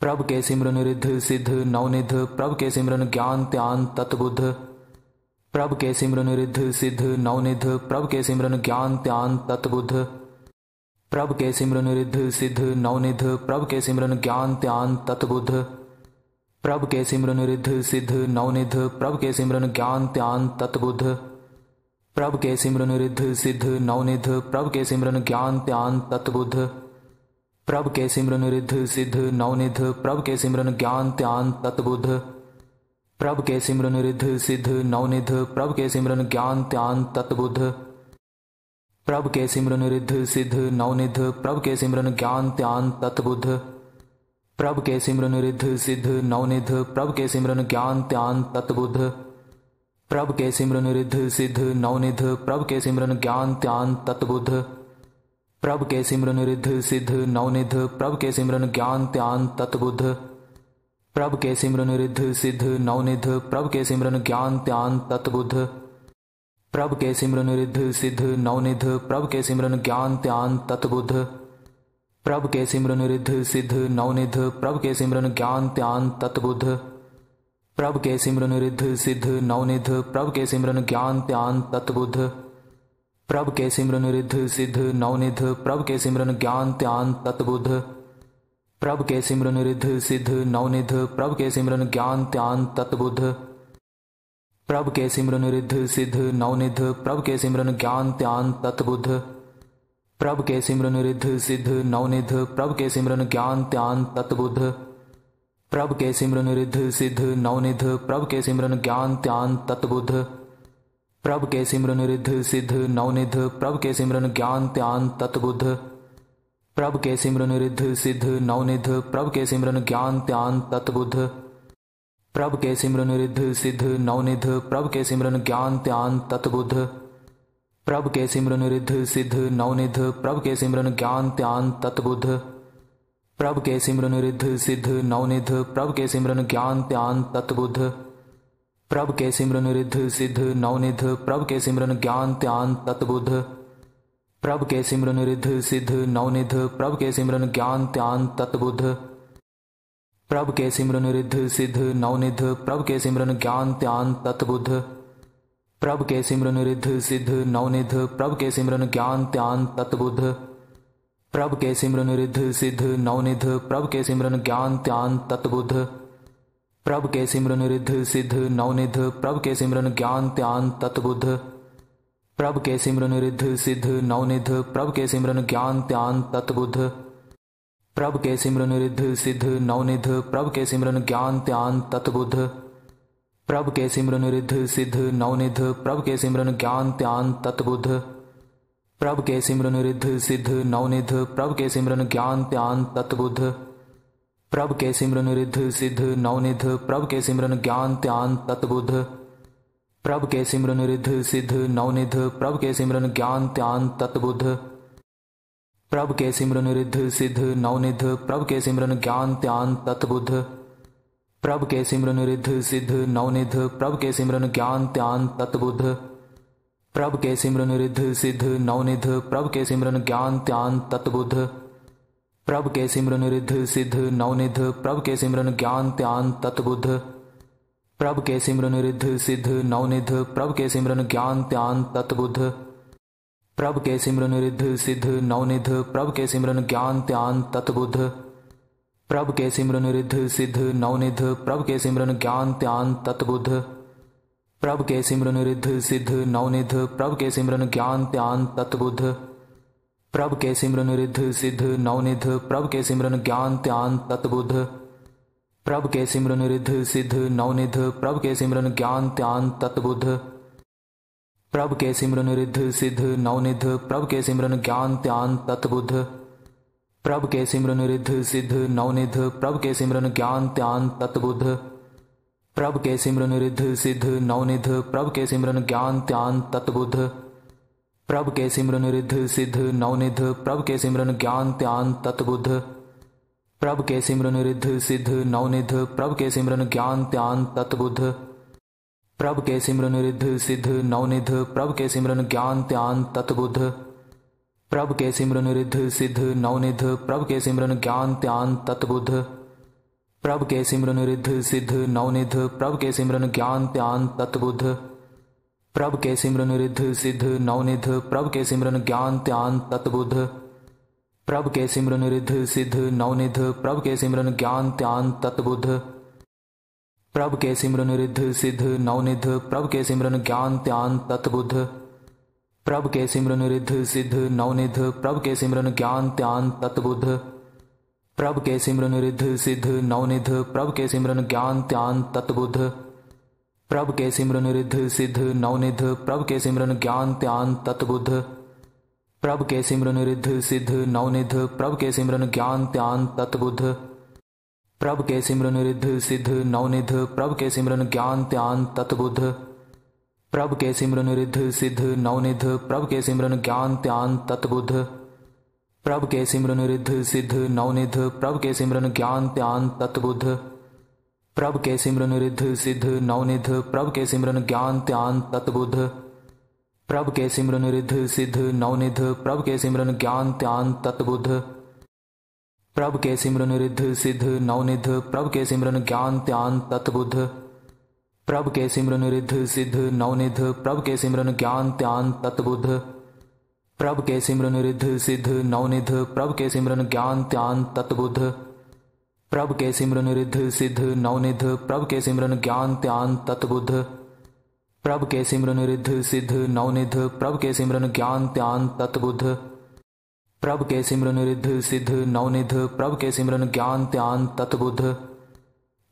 Speaker 1: प्रभ के सिमरन रिद्ध सिद्ध नवनिध, प्रभ के सिमरन ज्ञान त्यान तत्बुद्ध। प्रभ के सिमरन रिद्ध सिद्ध नवनिध, प्रभ के सिमरन ज्ञान ध्यान तत्बुद्ध। प्रभ के सिमरन रिद्ध सिद्ध नवनिध, प्रभ के सिमरन ज्ञान ध्यान तत्बुद्ध। प्रभ के सिमरन रिद्ध सिद्ध नवनिध, प्रभ के सिमरन ज्ञान ध्यान तत्बुद्ध। प्रभ के सिमरन रिद्ध सिद्ध नवनिध, प्रभ के सिमरन ज्ञान ध्यान तत्बुद्ध। प्रभ के सिमरन रिद्ध सिद्ध नवनिध, प्रभ के सिमरन ज्ञान ध्यान तत्बुद्ध। प्रभ के सिमरन रिद्ध सिद्ध नवनिध, प्रभ के सिमरन ज्ञान ध्यान तत्बुद्ध। प्रभ के सिमरन रिद्ध सिद्ध नवनिध, प्रभ के सिमरन ज्ञान ध्यान तत्बुद्ध। प्रभ के सिमरन रिद्ध सिद्ध नवनिध, प्रभ के सिमरन ज्ञान ध्यान तत्बुद्ध। प्रभ के सिमरन रिद्ध सिद्ध नवनिध, प्रभ के सिमरन ज्ञान ध्यान तत्बुद्ध। प्रभ के सिमरन रिद्ध सिद्ध नवनिध, प्रभ के सिमरन ज्ञान ध्यान तत्बुद्ध। प्रभ के सिमरन रिद्ध सिद्ध नवनिध, प्रभ के सिमरन ज्ञान ध्यान तत्बुद्ध। प्रभ के सिमरन रिद्ध सिद्ध नवनिध, प्रभ के सिमरन ज्ञान ध्यान तत्बुद्ध। प्रभ के सिमरन रिद्ध सिद्ध नवनिध, प्रभ के सिमरन ज्ञान ध्यान तत्बुद्ध। प्रभ के सिमरन रिद्ध सिद्ध नवनिध, प्रभ के सिमरन ज्ञान ध्यान तत्बुद्ध। प्रभ के सिमरन रिद्ध सिद्ध नवनिध, प्रभ के सिमरन ज्ञान ध्यान तत्बुद्ध। प्रभ के सिमरन रिद्ध सिद्ध नवनिध, प्रभ के सिमरन ज्ञान ध्यान तत्बुद्ध। प्रभ के सिमरन रिद्ध सिद्ध नवनिध, प्रभ के सिमरन ज्ञान ध्यान तत्बुद्ध। प्रभ के सिमरन रिद्ध सिद्ध नवनिध, प्रभ के सिमरन ज्ञान ध्यान तत्बुद्ध। प्रभ के सिमरन रिद्ध सिद्ध नवनिध, प्रभ के सिमरन ज्ञान ध्यान तत्बुद्ध। प्रभ के सिमरन रिद्ध सिद्ध नवनिध, प्रभ के सिमरन ज्ञान ध्यान तत्बुद्ध। प्रभ के सिमरन रिद्ध सिद्ध नवनिध, प्रभ के सिमरन ज्ञान ध्यान तत्बुद्ध। प्रभ के सिमरन रिद्ध सिद्ध नवनिध, प्रभ के सिमरन ज्ञान ध्यान तत्बुद्ध। प्रभ के सिमरन रिद्ध सिद्ध नवनिध, प्रभ के सिमरन ज्ञान ध्यान तत्बुद्ध। प्रभ के सिमरन रिद्ध सिद्ध नवनिध, प्रभ के सिमरन ज्ञान ध्यान तत्बुद्ध। प्रभ के सिमरन रिद्ध सिद्ध नवनिध, प्रभ के सिमरन ज्ञान ध्यान तत्बुद्ध। प्रभ के सिमरन रिद्ध सिद्ध नवनिध, प्रभ के सिमरन ज्ञान ध्यान तत्बुद्ध। प्रभ के सिमरन रिद्ध सिद्ध नवनिध, प्रभ के सिमरन ज्ञान ध्यान तत्बुद्ध। प्रभ के सिमरन रिद्ध सिद्ध नवनिध, प्रभ के सिमरन ज्ञान ध्यान तत्बुद्ध। प्रभ के सिमरन रिद्ध सिद्ध नवनिध, प्रभ के सिमरन ज्ञान ध्यान तत्बुद्ध। प्रभ के सिमरन रिद्ध सिद्ध नवनिध, प्रभ के सिमरन ज्ञान ध्यान तत्बुद्ध। प्रभ के सिमरन रिद्ध सिद्ध नवनिध, प्रभ के सिमरन ज्ञान ध्यान तत्बुद्ध। प्रभ के सिमरन रिद्ध सिद्ध नवनिध, प्रभ के सिमरन ज्ञान ध्यान तत्बुद्ध। प्रभ के सिमरन रिद्ध सिद्ध नवनिध, प्रभ के सिमरन ज्ञान ध्यान तत्बुद्ध। प्रभ के सिमरन रिद्ध सिद्ध नवनिध, प्रभ के सिमरन ज्ञान ध्यान तत्बुद्ध। प्रभ के सिमरन रिद्ध सिद्ध नवनिध, प्रभ के सिमरन ज्ञान ध्यान तत्बुद्ध। प्रभ के सिमरन रिद्ध सिद्ध नवनिध, प्रभ के सिमरन ज्ञान ध्यान तत्बुद्ध। प्रभ के सिमरन रिद्ध सिद्ध नवनिध, प्रभ के सिमरन ज्ञान ध्यान तत्बुद्ध। प्रभ के सिमरन रिद्ध सिद्ध नवनिध, प्रभ के सिमरन ज्ञान ध्यान तत्बुद्ध। प्रभ के सिमरन रिद्ध सिद्ध नवनिध, प्रभ के सिमरन ज्ञान ध्यान तत्बुद्ध। प्रभ के सिमरन रिद्ध सिद्ध नवनिध, प्रभ के सिमरन ज्ञान ध्यान तत्बुद्ध। प्रभ के सिमरन रिद्ध सिद्ध नवनिध, प्रभ के सिमरन ज्ञान ध्यान तत्बुद्ध। प्रभ के सिमरन रिद्ध सिद्ध नवनिध, प्रभ के सिमरन ज्ञान ध्यान तत्बुद्ध। प्रभ के सिमरन रिद्ध सिद्ध नवनिध, प्रभ के सिमरन ज्ञान ध्यान तत्बुद्ध। प्रभ के सिमरन रिद्ध सिद्ध नवनिध, प्रभ के सिमरन ज्ञान ध्यान तत्बुद्ध। प्रभ के सिमरन रिद्ध सिद्ध नवनिध, प्रभ के सिमरन ज्ञान ध्यान तत्बुद्ध। प्रभ के सिमरन रिद्ध सिद्ध नवनिध, प्रभ के सिमरन ज्ञान ध्यान तत्बुद्ध। प्रभ के सिमरन रिद्ध सिद्ध नवनिध, प्रभ के सिमरन ज्ञान ध्यान तत्बुद्ध। प्रभ के सिमरन रिद्ध सिद्ध नवनिध, प्रभ के सिमरन ज्ञान ध्यान तत्बुद्ध। प्रभ के सिमरन रिद्ध सिद्ध नवनिध, प्रभ के सिमरन ज्ञान ध्यान तत्बुद्ध। प्रभ के सिमरन रिद्ध सिद्ध नवनिध, प्रभ के सिमरन ज्ञान ध्यान तत्बुद्ध। प्रभ के सिमरन रिद्ध सिद्ध नवनिध, प्रभ के सिमरन ज्ञान ध्यान तत्बुद्ध। प्रभ के सिमरन रिद्ध सिद्ध नवनिध, प्रभ के सिमरन ज्ञान ध्यान तत्बुद्ध। प्रभ के सिमरन रिद्ध सिद्ध नवनिध, प्रभ के सिमरन ज्ञान ध्यान तत्बुद्ध। प्रभ के सिमरन रिद्ध सिद्ध नवनिध, प्रभ के सिमरन ज्ञान ध्यान तत्बुद्ध। प्रभ के सिमरन रिद्ध सिद्ध नवनिध, प्रभ के सिमरन ज्ञान ध्यान तत्बुद्ध। प्रभ के सिमरन रिद्ध सिद्ध नवनिध, प्रभ के सिमरन ज्ञान ध्यान तत्बुद्ध। प्रभ के सिमरन रिद्ध सिद्ध नवनिध, प्रभ के सिमरन ज्ञान ध्यान तत्बुद्ध। प्रभ के सिमरन रिद्ध सिद्ध नवनिध प्रभ के सिमरन ज्ञान त्यान तत्बुद्ध। प्रभ के सिमरन रिद्ध सिद्ध नवनिध प्रभ के सिमरन ज्ञान त्यान तत्बुद्ध। प्रभ के सिमरन रिद्ध सिद्ध नवनिध प्रभ के सिमरन ज्ञान त्यान तत्बुद्ध। प्रभ के सिमरन रिद्ध सिद्ध नवनिध प्रभ के सिमरन ज्ञान त्यान तत्बुद्ध। प्रभ के सिमरन रिद्ध सिद्ध नवनिध प्रभ के सिमरन ज्ञान त्यान तत्बुद्ध। प्रभ के सिमरन रिद्ध सिद्ध नवनिध प्रभ के सिमरन ज्ञान त्यान तत्बुद्ध। प्रभ के सिमरन रिद्ध सिद्ध नवनिध प्रभ के सिमरन ज्ञान त्यान तत्बुद्ध। प्रभ के सिमरन रिद्ध सिद्ध नवनिध प्रभ के सिमरन ज्ञान त्यान तत्बुद्ध। प्रभ के सिमरन रिद्ध सिद्ध नवनिध प्रभ के सिमरन ज्ञान त्यान तत्बुद्ध। प्रभ के सिमरन रिद्ध सिद्ध नवनिध प्रभ के सिमरन ज्ञान त्यान तत्बुद्ध। प्रभ के सिमरन रिद्ध सिद्ध नवनिध प्रभ के सिमरन ज्ञान त्यान तत्बुद्ध। प्रभ के सिमरन रिद्ध सिद्ध नवनिध प्रभ के सिमरन ज्ञान त्यान तत्बुद्ध। प्रभ के सिमरन रिद्ध सिद्ध नवनिध प्रभ के सिमरन ज्ञान त्यान तत्बुद्ध। प्रभ के सिमरन रिद्ध सिद्ध नवनिध प्रभ के सिमरन ज्ञान त्यान तत्बुद्ध। प्रभ के सिमरन रिद्ध सिद्ध नवनिध प्रभ के सिमरन ज्ञान त्यान तत्बुद्ध। प्रभ के सिमरन रिद्ध सिद्ध नवनिध प्रभ के सिमरन ज्ञान त्यान तत्बुद्ध। प्रभ के सिमरन रिद्ध सिद्ध नवनिध प्रभ के सिमरन ज्ञान त्यान तत्बुद्ध। प्रभ के सिमरन रिद्ध सिद्ध नवनिध प्रभ के सिमरन ज्ञान त्यान तत्बुद्ध।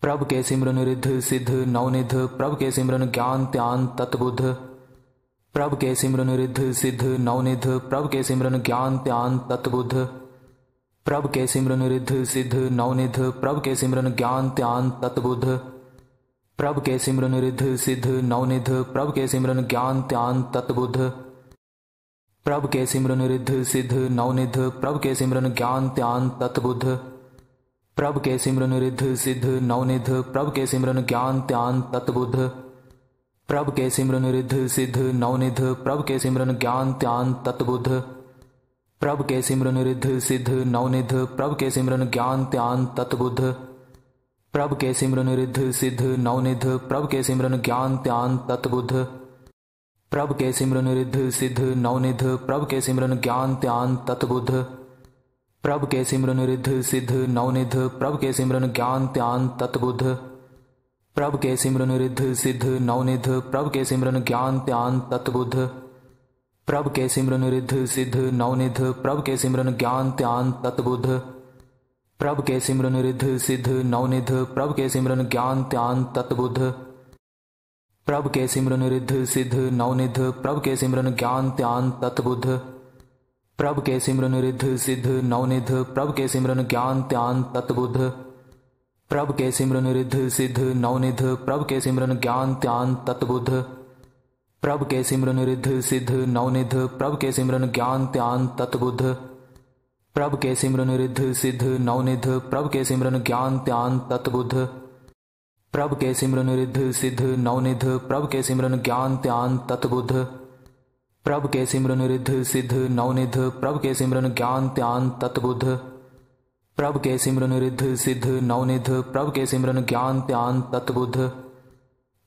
Speaker 1: प्रभ के सिमरन रिद्ध सिद्ध नवनिध प्रभ के सिमरन ज्ञान त्यान तत्बुद्ध। प्रभ के सिमरन रिद्ध सिद्ध नवनिध प्रभ के सिमरन ज्ञान त्यान तत्बुद्ध। प्रभ के सिमरन रिद्ध सिद्ध नवनिध प्रभ के सिमरन ज्ञान त्यान तत्बुद्ध। प्रभ के सिमरन रिद्ध सिद्ध नवनिध प्रभ के सिमरन ज्ञान त्यान तत्बुद्ध। प्रभ के सिमरन रिद्ध सिद्ध नवनिध प्रभ के सिमरन ज्ञान त्यान तत्बुद्ध। प्रभ के सिमरन रिद्ध सिद्ध नवनिध प्रभ के सिमरन ज्ञान त्यान तत्बुद्ध। प्रभ के सिमरन रिद्ध सिद्ध नवनिध प्रभ के सिमरन ज्ञान त्यान तत्बुद्ध। प्रभ के सिमरन रिद्ध सिद्ध नवनिध प्रभ के सिमरन ज्ञान त्यान तत्बुद्ध। प्रभ के सिमरन रिद्ध सिद्ध नवनिध प्रभ के सिमरन ज्ञान त्यान तत्बुद्ध। प्रभ के सिमरन रिद्ध सिद्ध नवनिध प्रभ के सिमरन ज्ञान त्यान तत्बुद्ध। प्रभ के सिमरन रिद्ध सिद्ध नवनिध प्रभ के सिमरन ज्ञान त्यान तत्बुद्ध। प्रभ के सिमरन रिद्ध सिद्ध नवनिध प्रभ के सिमरन ज्ञान त्यान तत्बुद्ध। प्रभ के सिमरन रिद्ध सिद्ध नवनिध प्रभ के सिमरन ज्ञान त्यान तत्बुद्ध। प्रभ के सिमरन रिद्ध सिद्ध नवनिध प्रभ के सिमरन ज्ञान त्यान तत्बुद्ध। प्रभ के सिमरन रिद्ध सिद्ध नवनिध प्रभ के सिमरन ज्ञान त्यान तत्बुद्ध। प्रभ के सिमरन रिद्ध सिद्ध नवनिध प्रभ के सिमरन ज्ञान त्यान तत्बुद्ध। प्रभ के सिमरन रिद्ध सिद्ध नवनिध प्रभ के सिमरन ज्ञान त्यान तत्बुद्ध। प्रभ के सिमरन रिद्ध सिद्ध नवनिध प्रभ के सिमरन ज्ञान त्यान तत्बुद्ध। प्रभ के सिमरन रिद्ध सिद्ध नवनिध प्रभ के सिमरन ज्ञान त्यान तत्बुद्ध। प्रभ के सिमरन रिद्ध सिद्ध नवनिध प्रभ के सिमरन ज्ञान त्यान तत्बुद्ध। प्रभ के सिमरन रिद्ध सिद्ध नवनिध प्रभ के सिमरन ज्ञान त्यान तत्बुद्ध। प्रभ के सिमरन रिद्ध सिद्ध नवनिध प्रभ के सिमरन ज्ञान त्यान तत्बुद्ध। प्रभ के सिमरन रिद्ध सिद्ध नवनिध प्रभ के सिमरन ज्ञान त्यान तत्बुद्ध।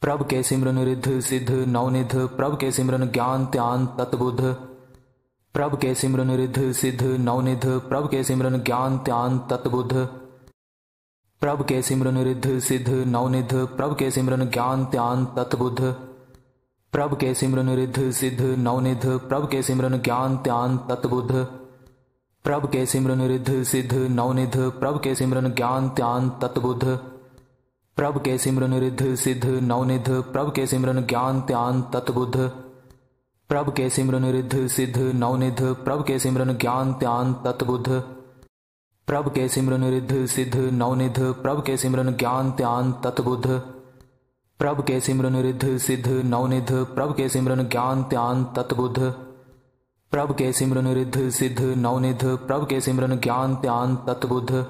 Speaker 1: प्रभ के सिमरन रिद्ध सिद्ध नवनिध प्रभ के सिमरन ज्ञान त्यान तत्बुद्ध। प्रभ के सिमरन रिद्ध सिद्ध नवनिध प्रभ के सिमरन ज्ञान त्यान तत्बुद्ध। प्रभ के सिमरन रिद्ध सिद्ध नवनिध प्रभ के सिमरन ज्ञान त्यान तत्बुद्ध। प्रभ के सिमरन रिद्ध सिद्ध नवनिध प्रभ के सिमरन ज्ञान त्यान तत्बुद्ध। प्रभ के सिमरन रिद्ध सिद्ध नवनिध प्रभ के सिमरन ज्ञान त्यान तत्बुद्ध। प्रभ के सिमरन रिद्ध सिद्ध नवनिध प्रभ के सिमरन ज्ञान त्यान तत्बुद्ध। प्रभ के सिमरन रिद्ध सिद्ध नवनिध प्रभ के सिमरन ज्ञान त्यान तत्बुद्ध। प्रभ के सिमरन रिद्ध सिद्ध नवनिध प्रभ के सिमरन ज्ञान त्यान तत्बुद्ध। प्रभ के सिमरन रिद्ध सिद्ध नवनिध प्रभ के सिमरन ज्ञान त्यान तत्बुद्ध।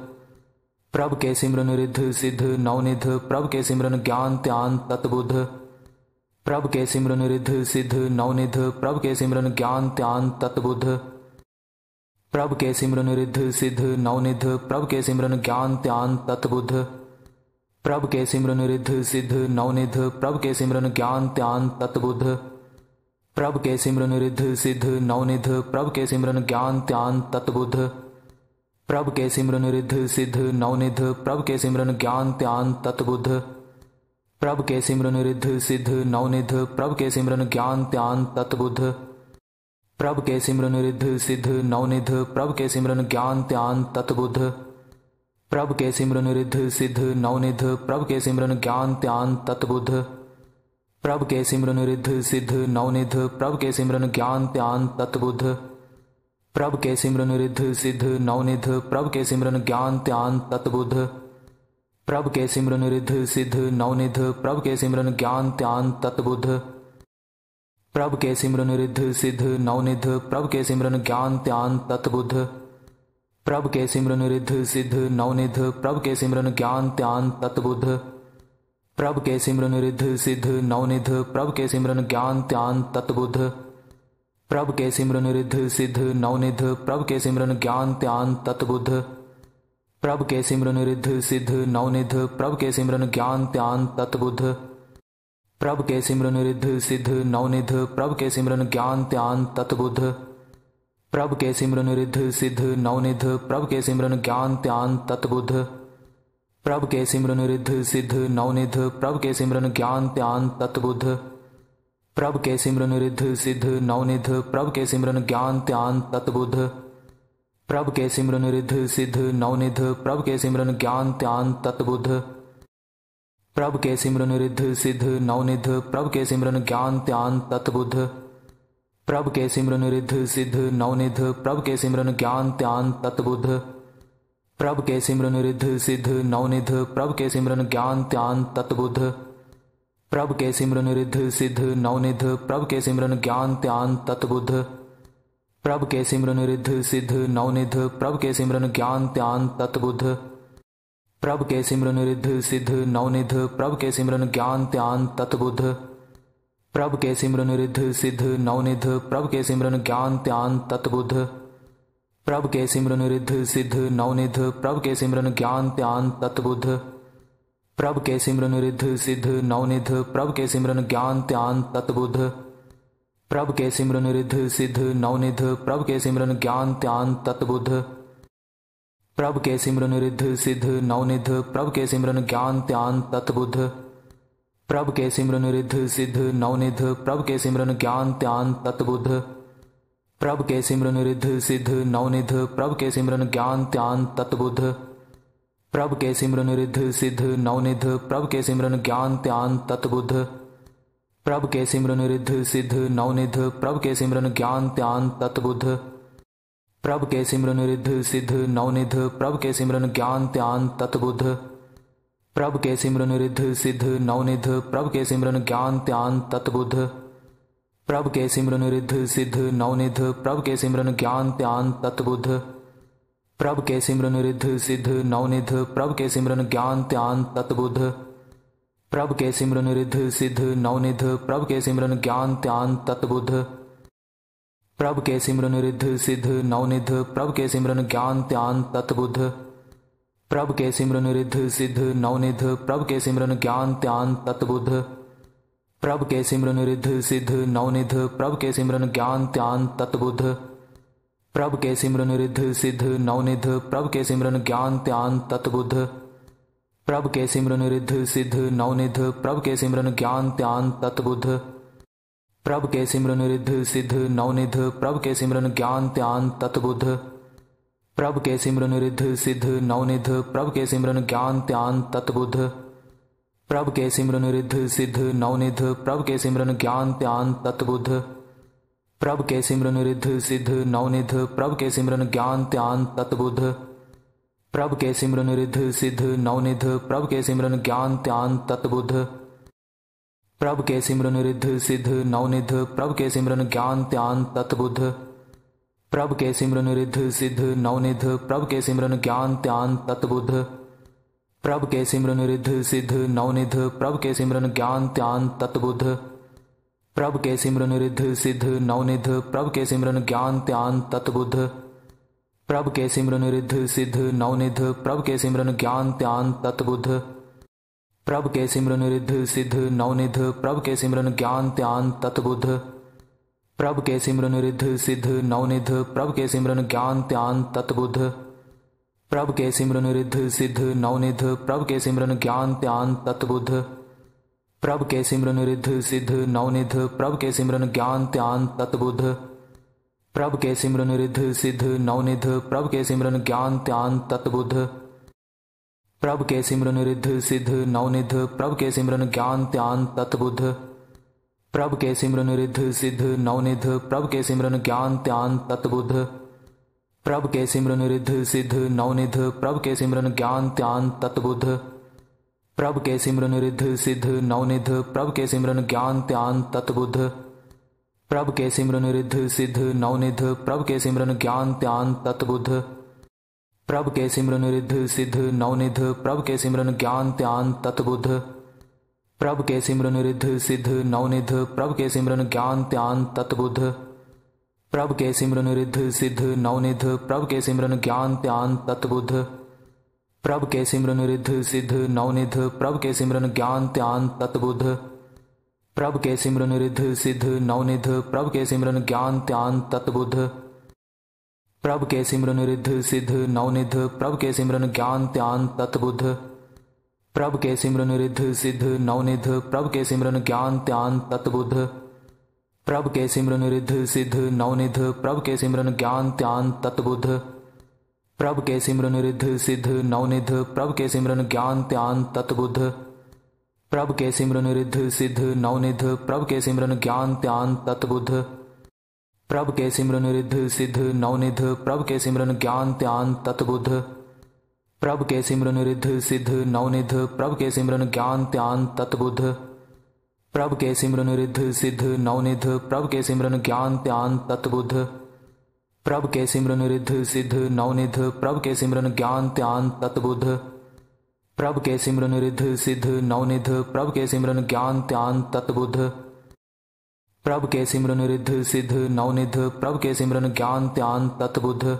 Speaker 1: प्रभ के सिमरन रिद्ध सिद्ध नवनिध प्रभ के सिमरन ज्ञान त्यान तत्बुद्ध। प्रभ के सिमरन रिद्ध सिद्ध नवनिध प्रभ के सिमरन ज्ञान त्यान तत्बुद्ध। प्रभ के सिमरन रिद्ध सिद्ध नवनिध प्रभ के सिमरन ज्ञान त्यान तत्बुद्ध। प्रभ के सिमरन रिद्ध सिद्ध नवनिध प्रभ के सिमरन ज्ञान त्यान तत्बुद्ध। प्रभ के सिमरन रिद्ध सिद्ध नवनिध प्रभ के सिमरन ज्ञान त्यान तत्बुद्ध। प्रभ के सिमरन रिद्ध सिद्ध नवनिध प्रभ के सिमरन ज्ञान त्यान तत्बुद्ध। प्रभ के सिमरन रिद्ध सिद्ध नवनिध प्रभ के सिमरन ज्ञान त्यान तत्बुद्ध। प्रभ के सिमरन रिद्ध सिद्ध नवनिध प्रभ के सिमरन ज्ञान त्यान तत्बुद्ध। प्रभ के सिमरन रिद्ध सिद्ध नवनिध प्रभ के सिमरन ज्ञान त्यान तत्बुद्ध। प्रभ के सिमरन रिद्ध सिद्ध नवनिध प्रभ के सिमरन ज्ञान त्यान तत्बुद्ध। प्रभ के सिमरन रिद्ध सिद्ध नवनिध प्रभ के सिमरन ज्ञान त्यान तत्बुद्ध। प्रभ के सिमरन रिद्ध सिद्ध नवनिध प्रभ के सिमरन ज्ञान त्यान तत्बुद्ध। प्रभ के सिमरन रिद्ध सिद्ध नवनिध प्रभ के सिमरन ज्ञान त्यान तत्बुद्ध। प्रभ के सिमरन रिद्ध सिद्ध नवनिध प्रभ के सिमरन ज्ञान त्यान तत्बुद्ध। प्रभ के सिमरन रिद्ध सिद्ध नवनिध प्रभ के सिमरन ज्ञान त्यान तत्बुद्ध। प्रभ के सिमरन रिद्ध सिद्ध नवनिध प्रभ के सिमरन ज्ञान त्यान तत्बुद्ध। प्रभ के सिमरन रिद्ध सिद्ध नवनिध प्रभ के सिमरन ज्ञान त्यान तत्बुद्ध। प्रभ के सिमरन रिद्ध सिद्ध नवनिध प्रभ के सिमरन ज्ञान त्यान तत्बुद्ध। प्रभ के सिमरन रिद्ध सिद्ध नवनिध प्रभ के सिमरन ज्ञान त्यान तत्बुद्ध। प्रभ के सिमरन रिद्ध सिद्ध नवनिध प्रभ के सिमरन ज्ञान त्यान तत्बुद्ध। प्रभ के सिमरन रिद्ध सिद्ध नवनिध प्रभ के सिमरन ज्ञान त्यान तत्बुद्ध। प्रभ के सिमरन रिद्ध सिद्ध नवनिध प्रभ के सिमरन ज्ञान त्यान तत्बुद्ध। प्रभ के सिमरन रिद्ध सिद्ध नवनिध प्रभ के सिमरन ज्ञान त्यान तत्बुद्ध। प्रभ के सिमरन रिद्ध सिद्ध नवनिध प्रभ के सिमरन ज्ञान त्यान तत्बुद्ध। प्रभ के सिमरन रिद्ध सिद्ध नवनिध प्रभ के सिमरन ज्ञान त्यान तत्बुद्ध। प्रभ के सिमरन रिद्ध सिद्ध नवनिध प्रभ के सिमरन ज्ञान त्यान तत्बुद्ध। प्रभ के सिमरन रिद्ध सिद्ध नवनिध प्रभ के सिमरन ज्ञान त्यान तत्बुद्ध। प्रभ के सिमरन रिद्ध सिद्ध नवनिध प्रभ के सिमरन ज्ञान त्यान तत्बुद्ध। प्रभ के सिमरन रिद्ध सिद्ध नवनिध प्रभ के सिमरन ज्ञान त्यान तत्बुद्ध। प्रभ के सिमरन रिद्ध सिद्ध नवनिध प्रभ के सिमरन ज्ञान त्यान तत्बुद्ध। प्रभ के सिमरन रिद्ध सिद्ध नवनिध प्रभ के सिमरन ज्ञान त्यान तत्बुद्ध। प्रभ के सिमरन रिद्ध सिद्ध नवनिध प्रभ के सिमरन ज्ञान त्यान तत्बुद्ध। प्रभ के सिमरन रिद्ध सिद्ध नवनिध प्रभ के सिमरन ज्ञान त्यान तत्बुद्ध। प्रभ के सिमरन रिद्ध सिद्ध नवनिध प्रभ के सिमरन ज्ञान त्यान तत्बुद्ध। प्रभ के सिमरन रिद्ध सिद्ध नवनिध प्रभ के सिमरन ज्ञान त्यान तत्बुद्ध। प्रभ के सिमरन रिद्ध सिद्ध नवनिध प्रभ के सिमरन ज्ञान त्यान तत्बुद्ध। प्रभ के सिमरन रिद्ध सिद्ध नवनिध प्रभ के सिमरन ज्ञान त्यान तत्बुद्ध। प्रभ के सिमरन रिद्ध सिद्ध नवनिध प्रभ के सिमरन ज्ञान त्यान तत्बुद्ध। प्रभ के सिमरन रिद्ध सिद्ध नवनिध प्रभ के सिमरन ज्ञान त्यान तत्बुद्ध। प्रभ के सिमरन रिद्ध सिद्ध नवनिध प्रभ के सिमरन ज्ञान त्यान तत्बुद्ध। प्रभ के सिमरन रिद्ध सिद्ध नवनिध प्रभ के सिमरन ज्ञान त्यान तत्बुद्ध। प्रभ के सिमरन रिद्ध सिद्ध नवनिध प्रभ के सिमरन ज्ञान त्यान तत्बुद्ध। प्रभ के सिमरन रिद्ध सिद्ध नवनिध प्रभ के सिमरन ज्ञान त्यान तत्बुद्ध। प्रभ के सिमरन रिद्ध सिद्ध नवनिध प्रभ के सिमरन ज्ञान त्यान तत्बुद्ध। प्रभ के सिमरन रिद्ध सिद्ध नवनिध प्रभ के सिमरन ज्ञान त्यान तत्बुद्ध। प्रभ के सिमरन रिद्ध सिद्ध नवनिध प्रभ के सिमरन ज्ञान त्यान तत्बुद्ध। प्रभ के सिमरन रिद्ध सिद्ध नवनिध प्रभ के सिमरन ज्ञान त्यान तत्बुद्ध। प्रभ के सिमरन रिद्ध सिद्ध नवनिध प्रभ के सिमरन ज्ञान त्यान तत्बुद्ध। प्रभ के सिमरन रिद्ध सिद्ध नवनिध प्रभ के सिमरन ज्ञान त्यान तत्बुद्ध। प्रभ के सिमरन रिद्ध सिद्ध नवनिध प्रभ के सिमरन ज्ञान त्यान तत्बुद्ध। प्रभ के सिमरन रिद्ध सिद्ध नवनिध प्रभ के सिमरन ज्ञान त्यान तत्बुद्ध। प्रभ के सिमरन रिद्ध सिद्ध नवनिध प्रभ के सिमरन ज्ञान त्यान तत्बुद्ध। प्रभ के सिमरन रिद्ध सिद्ध नवनिध प्रभ के सिमरन ज्ञान त्यान तत्बुद्ध। प्रभ के सिमरन रिद्ध सिद्ध नवनिध प्रभ के सिमरन ज्ञान त्यान तत्बुद्ध। प्रभ के सिमरन रिद्ध सिद्ध नवनिध प्रभ के सिमरन ज्ञान त्यान तत्बुद्ध। प्रभ के सिमरन रिद्ध सिद्ध नवनिध प्रभ के सिमरन ज्ञान त्यान तत्बुद्ध। प्रभ के सिमरन रिद्ध सिद्ध नवनिध प्रभ के सिमरन ज्ञान त्यान तत्बुद्ध। प्रभ के सिमरन रिद्ध सिद्ध नवनिध प्रभ के सिमरन ज्ञान त्यान तत्बुद्ध। प्रभ के सिमरन रिद्ध सिद्ध नवनिध प्रभ के सिमरन ज्ञान त्यान तत्बुद्ध। प्रभ के सिमरन रिद्ध सिद्ध नवनिध प्रभ के सिमरन ज्ञान त्यान तत्बुद्ध। प्रभ के सिमरन रिद्ध सिद्ध नवनिध प्रभ के सिमरन ज्ञान त्यान तत्बुद्ध। प्रभ के सिमरन रिद्ध सिद्ध नवनिध प्रभ के सिमरन ज्ञान त्यान तत्बुद्ध। प्रभ के सिमरन रिद्ध सिद्ध नवनिध प्रभ के सिमरन ज्ञान त्यान तत्बुद्ध। प्रभ के सिमरन रिद्ध सिद्ध नवनिध प्रभ के सिमरन ज्ञान त्यान तत्बुद्ध। प्रभ के सिमरन रिद्ध सिद्ध नवनिध प्रभ के सिमरन ज्ञान त्यान तत्बुद्ध। प्रभ के सिमरन रिद्ध सिद्ध नवनिध प्रभ के सिमरन ज्ञान त्यान तत्बुद्ध। प्रभ के सिमरन रिद्ध सिद्ध नवनिध प्रभ के सिमरन ज्ञान त्यान तत्बुद्ध। प्रभ के सिमरन रिद्ध सिद्ध नवनिध प्रभ के सिमरन ज्ञान त्यान तत्बुद्ध। प्रभ के सिमरन रिद्ध सिद्ध नवनिध प्रभ के सिमरन ज्ञान त्यान तत्बुद्ध। प्रभ के सिमरन रिद्ध सिद्ध नवनिध प्रभ के सिमरन ज्ञान त्यान तत्बुद्ध। प्रभ के सिमरन रिद्ध सिद्ध नवनिध प्रभ के सिमरन ज्ञान त्यान तत्बुद्ध। प्रभ के सिमरन रिद्ध सिद्ध नवनिध प्रभ के सिमरन ज्ञान त्यान तत्बुद्ध। प्रभ के सिमरन रिद्ध सिद्ध नवनिध प्रभ के सिमरन ज्ञान त्यान तत्बुद्ध। प्रभ के सिमरन रिद्ध सिद्ध नवनिध प्रभ के सिमरन ज्ञान त्यान तत्बुद्ध। प्रभ के सिमरन रिद्ध सिद्ध नवनिध प्रभ के सिमरन ज्ञान त्यान तत्बुद्ध। प्रभ के सिमरन रिद्ध सिद्ध नवनिध प्रभ के सिमरन ज्ञान त्यान तत्बुद्ध। प्रभ के सिमरन रिद्ध सिद्ध नवनिध प्रभ के सिमरन ज्ञान त्यान तत्बुद्ध। प्रभ के सिमरन रिद्ध सिद्ध नवनिध प्रभ के सिमरन ज्ञान त्यान तत्बुद्ध। प्रभ के सिमरन रिद्ध सिद्ध नवनिध प्रभ के सिमरन ज्ञान त्यान तत्बुद्ध। प्रभ के सिमरन रिद्ध सिद्ध नवनिध प्रभ के सिमरन ज्ञान त्यान तत्बुद्ध। प्रभ के सिमरन रिद्ध सिद्ध नवनिध प्रभ के सिमरन ज्ञान त्यान तत्बुद्ध। प्रभ के सिमरन रिद्ध सिद्ध नवनिध प्रभ के सिमरन ज्ञान त्यान तत्बुद्ध। प्रभ के सिमरन रिद्ध सिद्ध नवनिध प्रभ के सिमरन ज्ञान त्यान तत्बुद्ध। प्रभ के सिमरन रिद्ध सिद्ध नवनिध प्रभ के सिमरन ज्ञान त्यान तत्बुद्ध।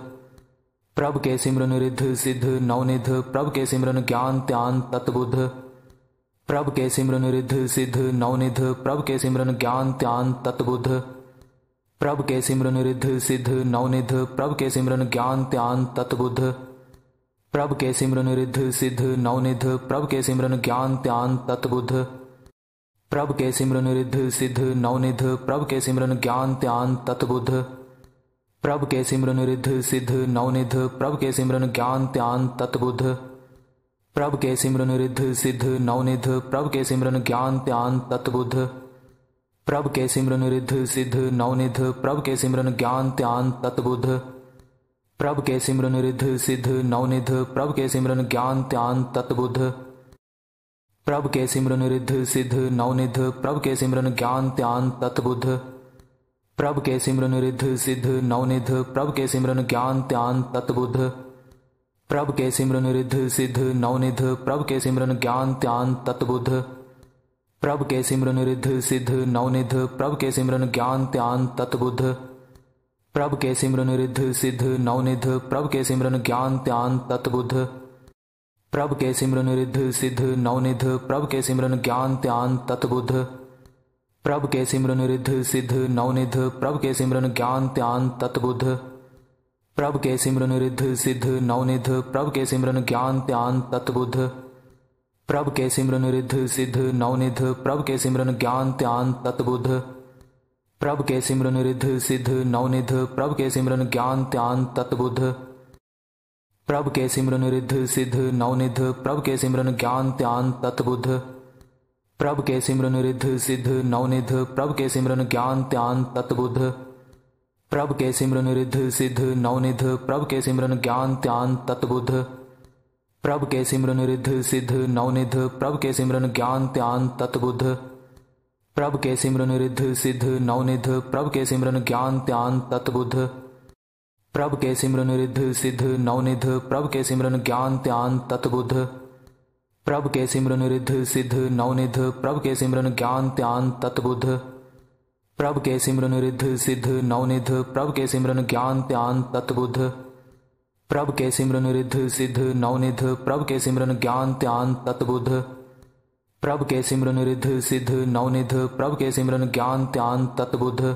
Speaker 1: प्रभ के सिमरन रिद्ध सिद्ध नवनिध प्रभ के सिमरन ज्ञान त्यान तत्बुद्ध। प्रभ के सिमरन रिद्ध सिद्ध नवनिध प्रभ के सिमरन ज्ञान त्यान तत्बुद्ध। प्रभ के सिमरन रिद्ध सिद्ध नवनिध प्रभ के सिमरन ज्ञान त्यान तत्बुद्ध। प्रभ के सिमरन रिद्ध सिद्ध नवनिध प्रभ के सिमरन ज्ञान त्यान तत्बुद्ध। प्रभ के सिमरन रिद्ध सिद्ध नवनिध प्रभ के सिमरन ज्ञान त्यान तत्बुद्ध। प्रभ के सिमरन रिद्ध सिद्ध नवनिध प्रभ के सिमरन ज्ञान त्यान तत्बुद्ध। प्रभ के सिमरन रिद्ध सिद्ध नवनिध प्रभ के सिमरन ज्ञान त्यान तत्बुद्ध। प्रभ के सिमरन रिद्ध सिद्ध नवनिध प्रभ के सिमरन ज्ञान त्यान तत्बुद्ध। प्रभ के सिमरन रिद्ध सिद्ध नवनिध प्रभ के सिमरन ज्ञान त्यान तत्बुद्ध। प्रभ के सिमरन रिद्ध सिद्ध नवनिध प्रभ के सिमरन ज्ञान त्यान तत्बुद्ध। प्रभ के सिमरन रिद्ध सिद्ध नवनिध प्रभ के सिमरन ज्ञान त्यान तत्बुद्ध। प्रभ के सिमरन रिद्ध सिद्ध नवनिध प्रभ के सिमरन ज्ञान त्यान तत्बुद्ध। प्रभ के सिमरन रिद्ध सिद्ध नवनिध प्रभ के सिमरन ज्ञान त्यान तत्बुद्ध। प्रभ के सिमरन रिद्ध सिद्ध नवनिध प्रभ के सिमरन ज्ञान त्यान तत्बुद्ध। प्रभ के सिमरन रिद्ध सिद्ध नवनिध प्रभ के सिमरन ज्ञान त्यान तत्बुद्ध। प्रभ के सिमरन रिद्ध सिद्ध नवनिध प्रभ के सिमरन ज्ञान त्यान तत्बुद्ध। प्रभ के सिमरन रिद्ध सिद्ध नवनिध प्रभ के सिमरन ज्ञान त्यान तत्बुद्ध। प्रभ के सिमरन रिद्ध सिद्ध नवनिध प्रभ के सिमरन ज्ञान त्यान तत्बुद्ध। प्रभ के सिमरन रिद्ध सिद्ध नवनिध प्रभ के सिमरन ज्ञान त्यान तत्बुद्ध। प्रभ के सिमरन रिद्ध सिद्ध नवनिध प्रभ के सिमरन ज्ञान त्यान तत्बुद्ध। प्रभ के सिमरन रिद्ध सिद्ध नवनिध प्रभ के सिमरन ज्ञान त्यान तत्बुद्ध। प्रभ के सिमरन रिद्ध सिद्ध नवनिध प्रभ के सिमरन ज्ञान त्यान तत्बुद्ध। प्रभ के सिमरन रिद्ध सिद्ध नवनिध प्रभ के सिमरन ज्ञान त्यान तत्बुद्ध। प्रभ के सिमरन रिद्ध सिद्ध नवनिध प्रभ के सिमरन ज्ञान त्यान तत्बुद्ध। प्रभ के सिमरन रिद्ध सिद्ध नवनिध प्रभ के सिमरन ज्ञान त्यान तत्बुद्ध। प्रभ के सिमरन रिद्ध सिद्ध नवनिध प्रभ के सिमरन ज्ञान त्यान तत्बुद्ध। प्रभ के सिमरन रिद्ध सिद्ध नवनिध प्रभ के सिमरन ज्ञान त्यान तत्बुद्ध। प्रभ के सिमरन रिद्ध सिद्ध नवनिध प्रभ के सिमरन ज्ञान त्यान तत्बुद्ध।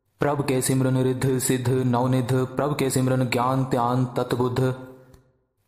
Speaker 1: प्रभ के सिमरन रिद्ध सिद्ध नवनिध, प्रभ के सिमरन ज्ञान त्यान तत्बुद्ध।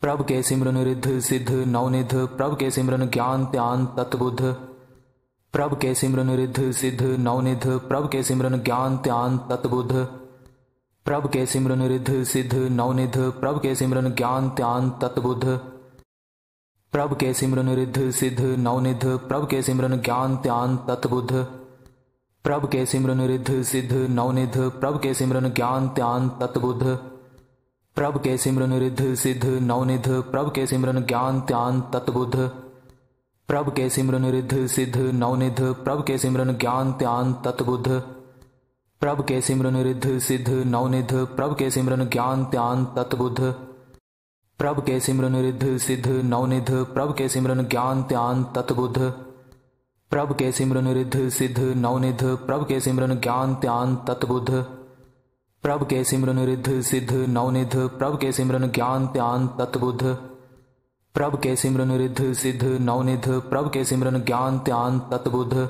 Speaker 1: प्रभ के सिमरन रिद्ध सिद्ध नवनिध, प्रभ के सिमरन ज्ञान त्यान तत्बुद्ध। प्रभ के सिमरन रिद्ध सिद्ध नवनिध प्रभ के सिमरन ज्ञान त्यान तत्बुद्ध। प्रभ के सिमरन रिद्ध सिद्ध नवनिध प्रभ के सिमरन ज्ञान त्यान तत्बुद्ध। प्रभ के सिमरन रिद्ध सिद्ध नवनिध प्रभ के सिमरन ज्ञान त्यान तत्बुद्ध। प्रभ के सिमरन रिद्ध सिद्ध नवनिध प्रभ के सिमरन ज्ञान त्यान तत्बुद्ध। प्रभ के सिमरन रिद्ध सिद्ध नवनिध प्रभ के सिमरन ज्ञान त्यान तत्बुद्ध। प्रभ के सिमरन रिद्ध सिद्ध नवनिध प्रभ के सिमरन ज्ञान त्यान तत्बुद्ध। प्रभ के सिमरन रिद्ध सिद्ध नवनिध प्रभ के सिमरन ज्ञान त्यान तत्बुद्ध। प्रभ के सिमरन रिद्ध सिद्ध नवनिध प्रभ के सिमरन ज्ञान त्यान तत्बुद्ध। प्रभ के सिमरन रिद्ध सिद्ध नवनिध प्रभ के सिमरन ज्ञान त्यान तत्बुद्ध। प्रभ के सिमरन रिद्ध सिद्ध नवनिध प्रभ के सिमरन ज्ञान त्यान तत्बुद्ध। प्रभ के सिमरन रिद्ध सिद्ध नवनिध प्रभ के सिमरन ज्ञान त्यान तत्बुद्ध।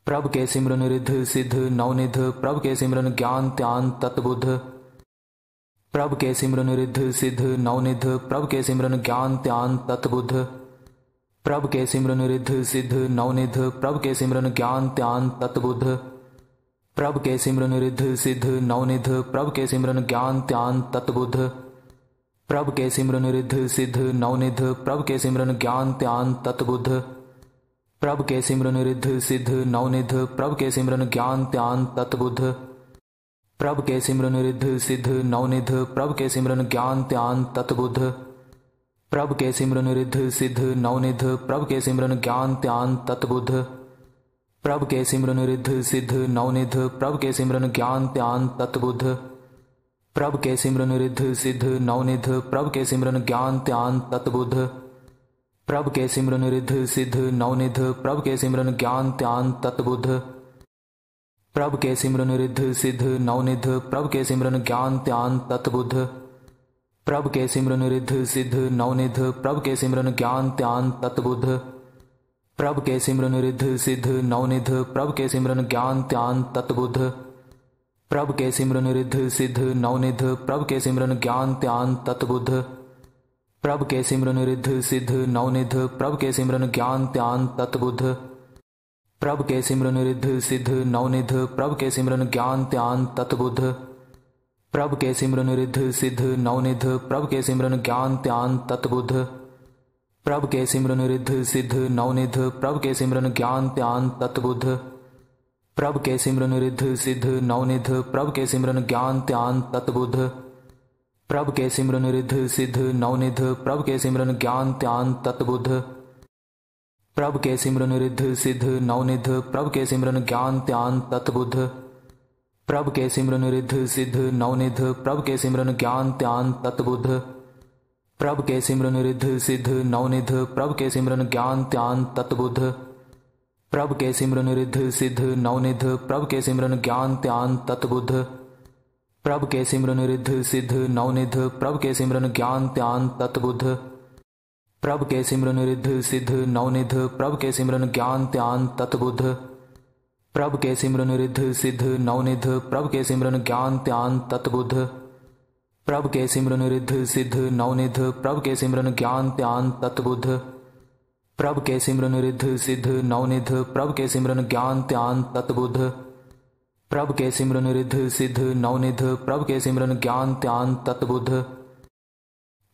Speaker 1: प्रभ के सिमरन रिद्ध सिद्ध नवनिध प्रभ के सिमरन ज्ञान त्यान तत्बुद्ध। प्रभ के सिमरन रिद्ध सिद्ध नवनिध प्रभ के सिमरन ज्ञान त्यान तत्बुद्ध। प्रभ के सिमरन रिद्ध सिद्ध नवनिध प्रभ के सिमरन ज्ञान त्यान तत्बुद्ध। प्रभ के सिमरन रिद्ध सिद्ध नवनिध प्रभ के सिमरन ज्ञान त्यान तत्बुद्ध। प्रभ के सिमरन रिद्ध सिद्ध नवनिध प्रभ के सिमरन ज्ञान त्यान तत्बुद्ध। प्रभ के सिमरन रिद्ध सिद्ध नवनिध प्रभ के सिमरन ज्ञान त्यान तत्बुद्ध। प्रभ के सिमरन रिद्ध सिद्ध नवनिध प्रभ के सिमरन ज्ञान त्यान तत्बुद्ध। प्रभ के सिमरन रिद्ध सिद्ध नवनिध प्रभ के सिमरन ज्ञान त्यान तत्बुद्ध। प्रभ के सिमरन रिद्ध सिद्ध नवनिध प्रभ के सिमरन ज्ञान त्यान तत्बुद्ध। प्रभ के सिमरन रिद्ध सिद्ध नवनिध प्रभ के सिमरन ज्ञान त्यान तत्बुद्ध। प्रभ के सिमरन रिद्ध सिद्ध नवनिध प्रभ के सिमरन ज्ञान त्यान तत्बुद्ध। प्रभ के सिमरन रिद्ध सिद्ध नवनिध प्रभ के सिमरन ज्ञान त्यान तत्बुद्ध। प्रभ के सिमरन रिद्ध सिद्ध नवनिध प्रभ के सिमरन ज्ञान त्यान तत्बुद्ध। प्रभ के सिमरन रिद्ध सिद्ध नवनिध प्रभ के सिमरन ज्ञान त्यान तत्बुद्ध। प्रभ के सिमरन रिद्ध सिद्ध नवनिध प्रभ के सिमरन ज्ञान त्यान तत्बुद्ध। प्रभ के सिमरन रिद्ध सिद्ध नवनिध प्रभ के सिमरन ज्ञान त्यान तत्बुद्ध। प्रभ के सिमरन रिद्ध सिद्ध नवनिध प्रभ के सिमरन ज्ञान त्यान तत्बुद्ध। प्रभ के सिमरन रिद्ध सिद्ध नवनिध प्रभ के सिमरन ज्ञान त्यान तत्बुद्ध। प्रभ के सिमरन रिद्ध सिद्ध नवनिध प्रभ के सिमरन ज्ञान त्यान तत्बुद्ध। प्रभ के सिमरन रिद्ध सिद्ध नवनिध प्रभ के सिमरन ज्ञान त्यान तत्बुद्ध। प्रभ के सिमरन रिद्ध सिद्ध नवनिध प्रभ के सिमरन ज्ञान त्यान तत्बुद्ध। प्रभ के सिमरन रिद्ध सिद्ध नवनिध प्रभ के सिमरन ज्ञान त्यान तत्बुद्ध। प्रभ के सिमरन रिद्ध सिद्ध नवनिध प्रभ के सिमरन ज्ञान त्यान तत्बुद्ध। प्रभ के सिमरन रिद्ध सिद्ध नवनिध प्रभ के सिमरन ज्ञान त्यान तत्बुद्ध। प्रभ के सिमरन रिद्ध सिद्ध नवनिध प्रभ के सिमरन ज्ञान त्यान तत्बुद्ध। प्रभ के सिमरन रिद्ध सिद्ध नवनिध प्रभ के सिमरन ज्ञान त्यान तत्बुद्ध। प्रभ के सिमरन रिद्ध सिद्ध नवनिध प्रभ के सिमरन ज्ञान त्यान तत्बुद्ध। प्रभ के सिमरन रिद्ध सिद्ध नवनिध प्रभ के सिमरन ज्ञान त्यान तत्बुद्ध। प्रभ के सिमरन रिद्ध सिद्ध नवनिध प्रभ के सिमरन ज्ञान त्यान तत्बुद्ध। प्रभ के सिमरन रिद्ध सिद्ध नवनिध प्रभ के सिमरन ज्ञान त्यान तत्बुद्ध। प्रभ के सिमरन रिद्ध सिद्ध नवनिध प्रभ के सिमरन ज्ञान त्यान तत्बुद्ध।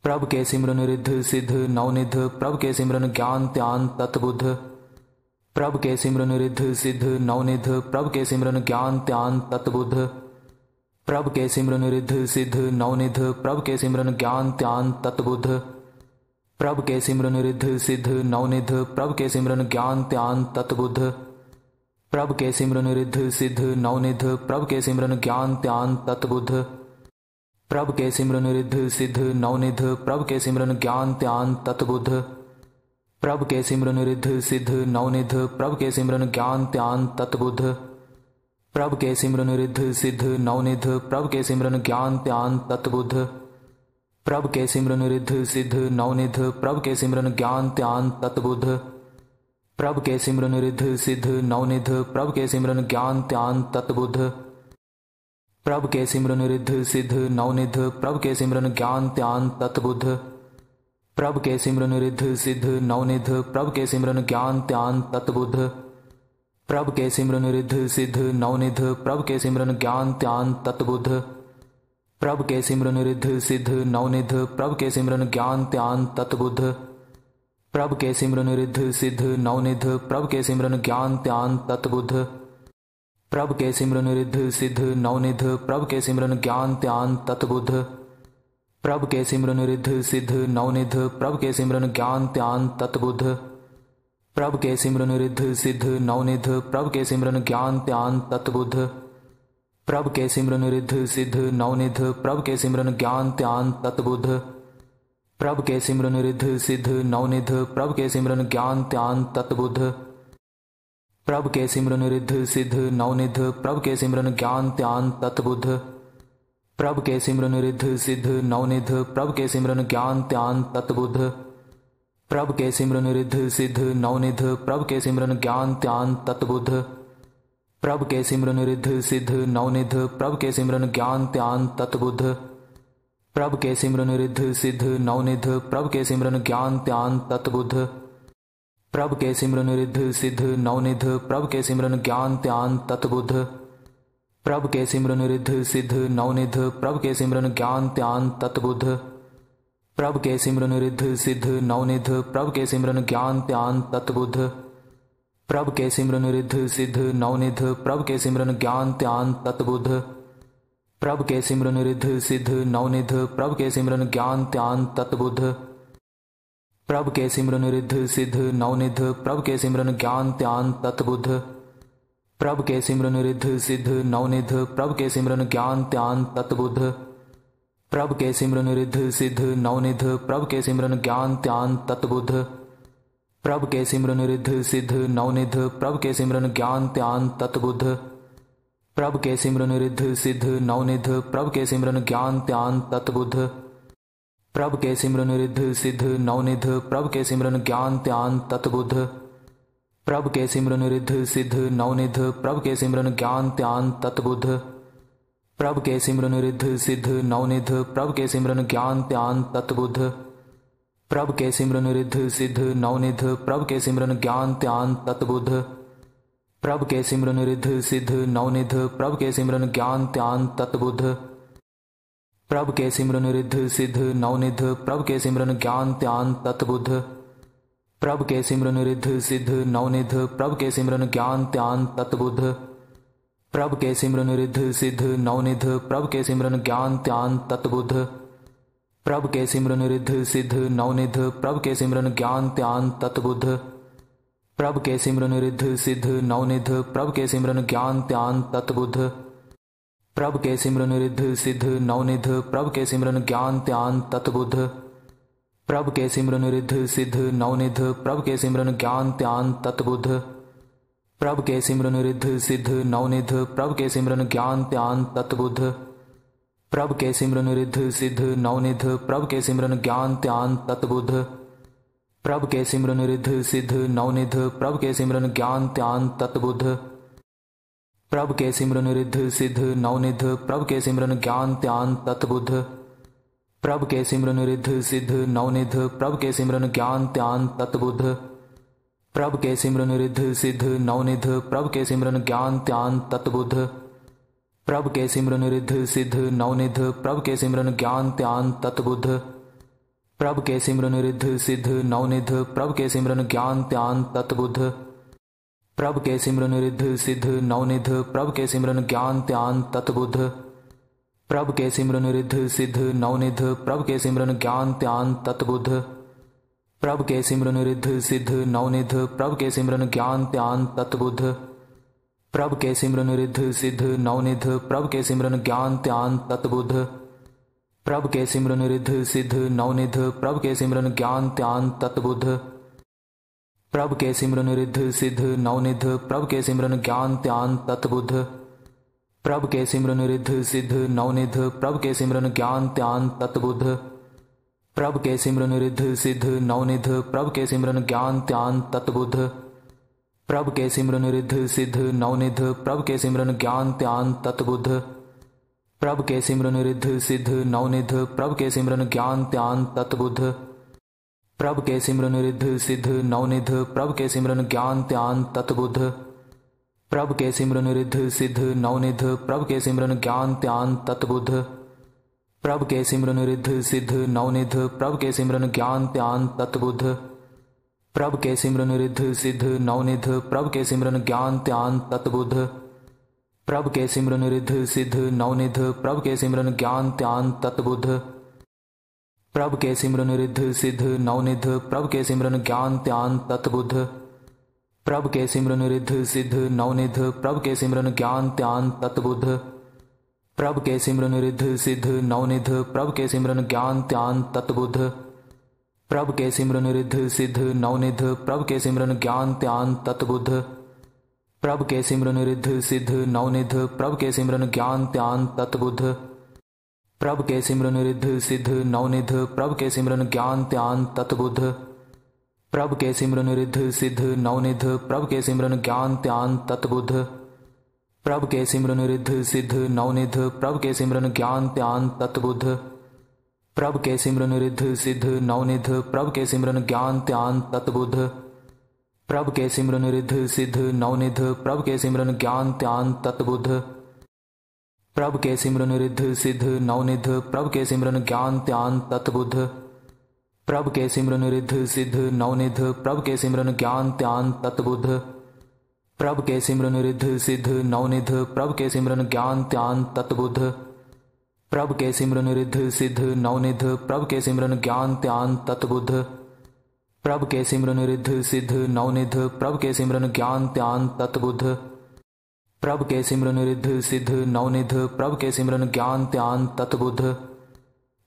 Speaker 1: प्रभ के सिमरन रिद्ध सिद्ध नवनिध प्रभ के सिमरन ज्ञान त्यान तत्बुद्ध। प्रभ के सिमरन रिद्ध सिद्ध नवनिध प्रभ के सिमरन ज्ञान त्यान तत्बुद्ध। प्रभ के सिमरन रिद्ध सिद्ध नवनिध प्रभ के सिमरन ज्ञान त्यान तत्बुद्ध। प्रभ के सिमरन रिद्ध सिद्ध नवनिध प्रभ के सिमरन ज्ञान त्यान तत्बुद्ध। प्रभ के सिमरन रिद्ध सिद्ध नवनिध प्रभ के सिमरन ज्ञान त्यान तत्बुद्ध। प्रभ के सिमरन रिद्ध सिद्ध नवनिध प्रभ के सिमरन ज्ञान त्यान तत्बुद्ध। प्रभ के सिमरन रिद्ध सिद्ध नवनिध प्रभ के सिमरन ज्ञान त्यान तत्बुद्ध। प्रभ के सिमरन रिद्ध सिद्ध नवनिध प्रभ के सिमरन ज्ञान त्यान तत्बुद्ध। प्रभ के सिमरन रिद्ध सिद्ध नवनिध प्रभ के सिमरन ज्ञान त्यान तत्बुद्ध। प्रभ के सिमरन रिद्ध सिद्ध नवनिध प्रभ के सिमरन ज्ञान त्यान तत्बुद्ध। प्रभ के सिमरन रिद्ध सिद्ध नवनिध प्रभ के सिमरन ज्ञान त्यान तत्बुद्ध। प्रभ के सिमरन रिद्ध सिद्ध नवनिध प्रभ के सिमरन ज्ञान त्यान तत्बुद्ध। प्रभ के सिमरन रिद्ध सिद्ध नवनिध प्रभ के सिमरन ज्ञान त्यान तत्बुद्ध। प्रभ के सिमरन रिद्ध सिद्ध नवनिध प्रभ के सिमरन ज्ञान त्यान तत्बुद्ध। प्रभ के सिमरन रिद्ध सिद्ध नवनिध प्रभ के सिमरन ज्ञान त्यान तत्बुद्ध। प्रभ के सिमरन रिद्ध सिद्ध नवनिध प्रभ के सिमरन ज्ञान त्यान तत्बुद्ध। प्रभ के सिमरन रिद्ध सिद्ध नवनिध प्रभ के सिमरन ज्ञान त्यान तत्बुद्ध। प्रभ के सिमरन रिद्ध सिद्ध नवनिध प्रभ के सिमरन ज्ञान त्यान तत्बुद्ध। प्रभ के सिमरन रिद्ध सिद्ध नवनिध प्रभ के सिमरन ज्ञान त्यान तत्बुद्ध। प्रभ के सिमरन रिद्ध सिद्ध नवनिध प्रभ के सिमरन ज्ञान त्यान तत्बुद्ध। प्रभ के सिमरन रिद्ध सिद्ध नवनिध प्रभ के सिमरन ज्ञान त्यान तत्बुद्ध। प्रभ के सिमरन रिद्ध सिद्ध नवनिध प्रभ के सिमरन ज्ञान त्यान तत्बुद्ध। प्रभ के सिमरन रिद्ध सिद्ध नवनिध प्रभ के सिमरन ज्ञान त्यान तत्बुद्ध। प्रभ के सिमरन रिद्ध सिद्ध नवनिध प्रभ के सिमरन ज्ञान त्यान तत्बुद्ध। प्रभ के सिमरन रिद्ध सिद्ध नवनिध प्रभ के सिमरन ज्ञान त्यान तत्बुद्ध। प्रभ के सिमरन रिद्ध सिद्ध नवनिध प्रभ के सिमरन ज्ञान त्यान तत्बुद्ध। प्रभ के सिमरन रिद्ध सिद्ध नवनिध प्रभ के सिमरन ज्ञान त्यान तत्बुद्ध। प्रभ के सिमरन रिद्ध सिद्ध नवनिध प्रभ के सिमरन ज्ञान त्यान तत्बुद्ध। प्रभ के सिमरन रिद्ध सिद्ध नवनिध प्रभ के सिमरन ज्ञान त्यान तत्बुद्ध। प्रभ के सिमरन रिद्ध सिद्ध नवनिध प्रभ के सिमरन ज्ञान त्यान तत्बुद्ध। प्रभ के सिमरन रिद्ध सिद्ध नवनिध प्रभ के सिमरन ज्ञान त्यान तत्बुद्ध। प्रभ के सिमरन रिद्ध सिद्ध नवनिध प्रभ के सिमरन ज्ञान त्यान तत्बुद्ध। प्रभ के सिमरन रिद्ध सिद्ध नवनिध प्रभ के सिमरन ज्ञान त्यान तत्बुद्ध। प्रभ के सिमरन रिद्ध सिद्ध नवनिध प्रभ के सिमरन ज्ञान त्यान तत्बुद्ध। प्रभ के सिमरन रिद्ध सिद्ध नवनिध प्रभ के सिमरन ज्ञान त्यान तत्बुद्ध। प्रभ के सिमरन रिद्ध सिद्ध नवनिध प्रभ के सिमरन ज्ञान त्यान तत्बुद्ध। प्रभ के सिमरन रिद्ध सिद्ध नवनिध प्रभ के सिमरन ज्ञान त्यान तत्बुद्ध। प्रभ के सिमरन रिद्ध सिद्ध नवनिध प्रभ के सिमरन ज्ञान त्यान तत्बुद्ध। प्रभ के सिमरन रिद्ध सिद्ध नवनिध प्रभ के सिमरन ज्ञान त्यान तत्बुद्ध। प्रभ के सिमरन रिद्ध सिद्ध नवनिध प्रभ के सिमरन ज्ञान त्यान तत्बुद्ध। प्रभ के सिमरन रिद्ध सिद्ध नवनिध प्रभ के सिमरन ज्ञान त्यान तत्बुद्ध। प्रभ के सिमरन रिद्ध सिद्ध नवनिध प्रभ के सिमरन ज्ञान त्यान तत्बुद्ध। प्रभ के सिमरन रिद्ध सिद्ध नवनिध प्रभ के सिमरन ज्ञान त्यान तत्बुद्ध। प्रभ के सिमरन रिद्ध सिद्ध नवनिध प्रभ के सिमरन ज्ञान त्यान तत्बुद्ध। प्रभ के सिमरन रिद्ध सिद्ध नवनिध प्रभ के सिमरन ज्ञान त्यान तत्बुद्ध। प्रभ के सिमरन रिद्ध सिद्ध नवनिध प्रभ के सिमरन ज्ञान त्यान तत्बुद्ध। प्रभ के सिमरन रिद्ध सिद्ध नवनिध प्रभ के सिमरन ज्ञान त्यान तत्बुद्ध। प्रभ के सिमरन रिद्ध सिद्ध नवनिध प्रभ के सिमरन ज्ञान त्यान तत्बुद्ध। प्रभ के सिमरन रिद्ध सिद्ध नवनिध प्रभ के सिमरन ज्ञान त्यान तत्बुद्ध। प्रभ के सिमरन रिद्ध सिद्ध नवनिध प्रभ के सिमरन ज्ञान त्यान तत्बुद्ध। प्रभ के सिमरन रिद्ध सिद्ध नवनिध प्रभ के सिमरन ज्ञान त्यान तत्बुद्ध। प्रभ के सिमरन रिद्ध सिद्ध नवनिध प्रभ के सिमरन ज्ञान त्यान तत्बुद्ध। प्रभ के सिमरन रिद्ध सिद्ध नवनिध प्रभ के सिमरन ज्ञान त्यान तत्बुद्ध। प्रभ के सिमरन रिद्ध सिद्ध नवनिध प्रभ के सिमरन ज्ञान त्यान तत्बुद्ध। प्रभ के सिमरन रिद्ध सिद्ध नवनिध प्रभ के सिमरन ज्ञान त्यान तत्बुद्ध। प्रभ के सिमरन रिद्ध सिद्ध नवनिध प्रभ के सिमरन ज्ञान त्यान तत्बुद्ध। प्रभ के सिमरन रिद्ध सिद्ध नवनिध प्रभ के सिमरन ज्ञान त्यान तत्बुद्ध। प्रभ के सिमरन रिद्ध सिद्ध नवनिध प्रभ के सिमरन ज्ञान त्यान तत्बुद्ध। प्रभ के सिमरन रिद्ध सिद्ध नवनिध प्रभ के सिमरन ज्ञान त्यान तत्बुद्ध। प्रभ के सिमरन रिद्ध सिद्ध नवनिध प्रभ के सिमरन ज्ञान त्यान तत्बुद्ध। प्रभ के सिमरन रिद्ध सिद्ध नवनिध प्रभ के सिमरन ज्ञान त्यान तत्बुद्ध। प्रभ के सिमरन रिद्ध सिद्ध नवनिध प्रभ के सिमरन ज्ञान त्यान तत्बुद्ध। प्रभ के सिमरन रिद्ध सिद्ध नवनिध प्रभ के सिमरन ज्ञान त्यान तत्बुद्ध। प्रभ के सिमरन रिद्ध सिद्ध नवनिध प्रभ के सिमरन ज्ञान त्यान तत्बुद्ध। प्रभ के सिमरन रिद्ध सिद्ध नवनिध प्रभ के सिमरन ज्ञान त्यान तत्बुद्ध। प्रभ के सिमरन रिद्ध सिद्ध नवनिध प्रभ के सिमरन ज्ञान त्यान तत्बुद्ध। प्रभ के सिमरन रिद्ध सिद्ध नवनिध प्रभ के सिमरन ज्ञान त्यान तत्बुद्ध। प्रभ के सिमरन रिद्ध सिद्ध नवनिध प्रभ के सिमरन ज्ञान त्यान तत्बुद्ध। प्रभ के सिमरन रिद्ध सिद्ध नवनिध प्रभ के सिमरन ज्ञान त्यान तत्बुद्ध। प्रभ के सिमरन रिद्ध सिद्ध नवनिध प्रभ के सिमरन ज्ञान त्यान तत्बुद्ध। प्रभ के सिमरन रिद्ध सिद्ध नवनिध प्रभ के सिमरन ज्ञान त्यान तत्बुद्ध। प्रभ के सिमरन रिद्ध सिद्ध नवनिध प्रभ के सिमरन ज्ञान त्यान तत्बुद्ध। प्रभ के सिमरन रिद्ध सिद्ध नवनिध प्रभ के सिमरन ज्ञान त्यान तत्बुद्ध। प्रभ के सिमरन रिद्ध सिद्ध नवनिध प्रभ के सिमरन ज्ञान त्यान तत्बुद्ध। प्रभ के सिमरन रिद्ध सिद्ध नवनिध प्रभ के सिमरन ज्ञान त्यान तत्बुद्ध। प्रभ के सिमरन रिद्ध सिद्ध नवनिध प्रभ के सिमरन ज्ञान त्यान तत्बुद्ध। प्रभ के सिमरन रिद्ध सिद्ध नवनिध प्रभ के सिमरन ज्ञान त्यान तत्बुद्ध। प्रभ के सिमरन रिद्ध सिद्ध नवनिध प्रभ के सिमरन ज्ञान त्यान तत्बुद्ध। प्रभ के सिमरन रिद्ध सिद्ध नवनिध प्रभ के सिमरन ज्ञान त्यान तत्बुद्ध। प्रभ के सिमरन रिद्ध सिद्ध नवनिध प्रभ के सिमरन ज्ञान त्यान तत्बुद्ध। प्रभ के सिमरन रिद्ध सिद्ध नवनिध प्रभ के सिमरन ज्ञान त्यान तत्बुद्ध। प्रभ के सिमरन रिद्ध सिद्ध नवनिध प्रभ के सिमरन ज्ञान त्यान तत्बुद्ध। प्रभ के सिमरन रिद्ध सिद्ध नवनिध प्रभ के सिमरन ज्ञान त्यान तत्बुद्ध। प्रभ के सिमरन रिद्ध सिद्ध नवनिध प्रभ के सिमरन ज्ञान त्यान तत्बुद्ध। प्रभ के सिमरन रिद्ध सिद्ध नवनिध प्रभ के सिमरन ज्ञान त्यान तत्बुद्ध। प्रभ के सिमरन रिद्ध सिद्ध नवनिध प्रभ के सिमरन ज्ञान त्यान तत्बुद्ध।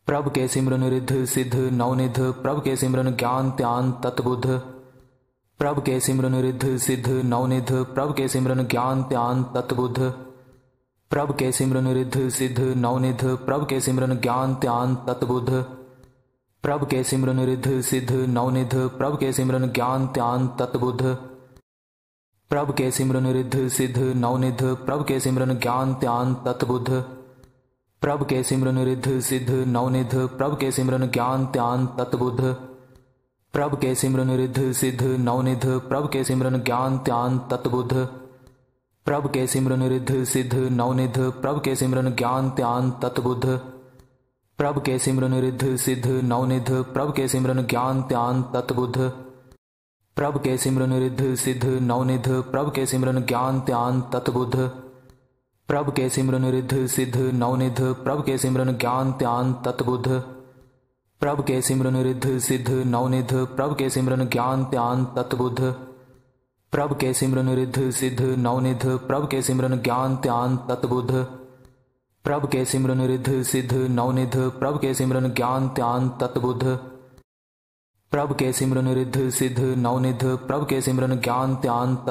Speaker 1: प्रभ के सिमरन रिद्ध सिद्ध नवनिध प्रभ के सिमरन ज्ञान त्यान तत्बुद्ध। प्रभ के सिमरन रिद्ध सिद्ध नवनिध प्रभ के सिमरन ज्ञान त्यान तत्बुद्ध। प्रभ के सिमरन रिद्ध सिद्ध नवनिध प्रभ के सिमरन ज्ञान त्यान तत्बुद्ध। प्रभ के सिमरन रिद्ध सिद्ध नवनिध प्रभ के सिमरन ज्ञान त्यान तत्बुद्ध। प्रभ के सिमरन रिद्ध सिद्ध नवनिध प्रभ के सिमरन ज्ञान त्यान तत्बुद्ध। प्रभ के सिमरन रिद्ध सिद्ध नवनिध प्रभ के सिमरन ज्ञान त्यान तत्बुद्ध। प्रभ के सिमरन रिद्ध सिद्ध नवनिध प्रभ के सिमरन ज्ञान त्यान तत्बुद्ध। प्रभ के सिमरन रिद्ध सिद्ध नवनिध प्रभ के सिमरन ज्ञान त्यान तत्बुद्ध। प्रभ के सिमरन रिद्ध सिद्ध नवनिध प्रभ के सिमरन ज्ञान त्यान तत्बुद्ध। प्रभ के सिमरन रिद्ध सिद्ध नवनिध प्रभ के सिमरन ज्ञान त्यान तत्बुद्ध। प्रभ के सिमरन रिद्ध सिद्ध नवनिध प्रभ के सिमरन ज्ञान त्यान तत्बुद्ध। प्रभ के सिमरन रिद्ध सिद्ध नवनिध प्रभ के सिमरन ज्ञान त्यान तत्बुद्ध। प्रभ के सिमरन रिद्ध सिद्ध नवनिध प्रभ के सिमरन ज्ञान त्यान तत्बुद्ध। प्रभ के सिमरन रिद्ध सिद्ध नवनिध प्रभ के सिमरन ज्ञान त्यान तत्बुद्ध। प्रभ के सिमरन रिद्ध सिद्ध नवनिध प्रभ के सिमरन ज्ञान त्यान तत्बुद्ध। प्रभ के सिमरन रिद्ध सिद्ध नवनिध प्रभ के सिमरन ज्ञान त्यान तत्बुद्ध। प्रभ के सिमरन रिद्ध सिद्ध नवनिध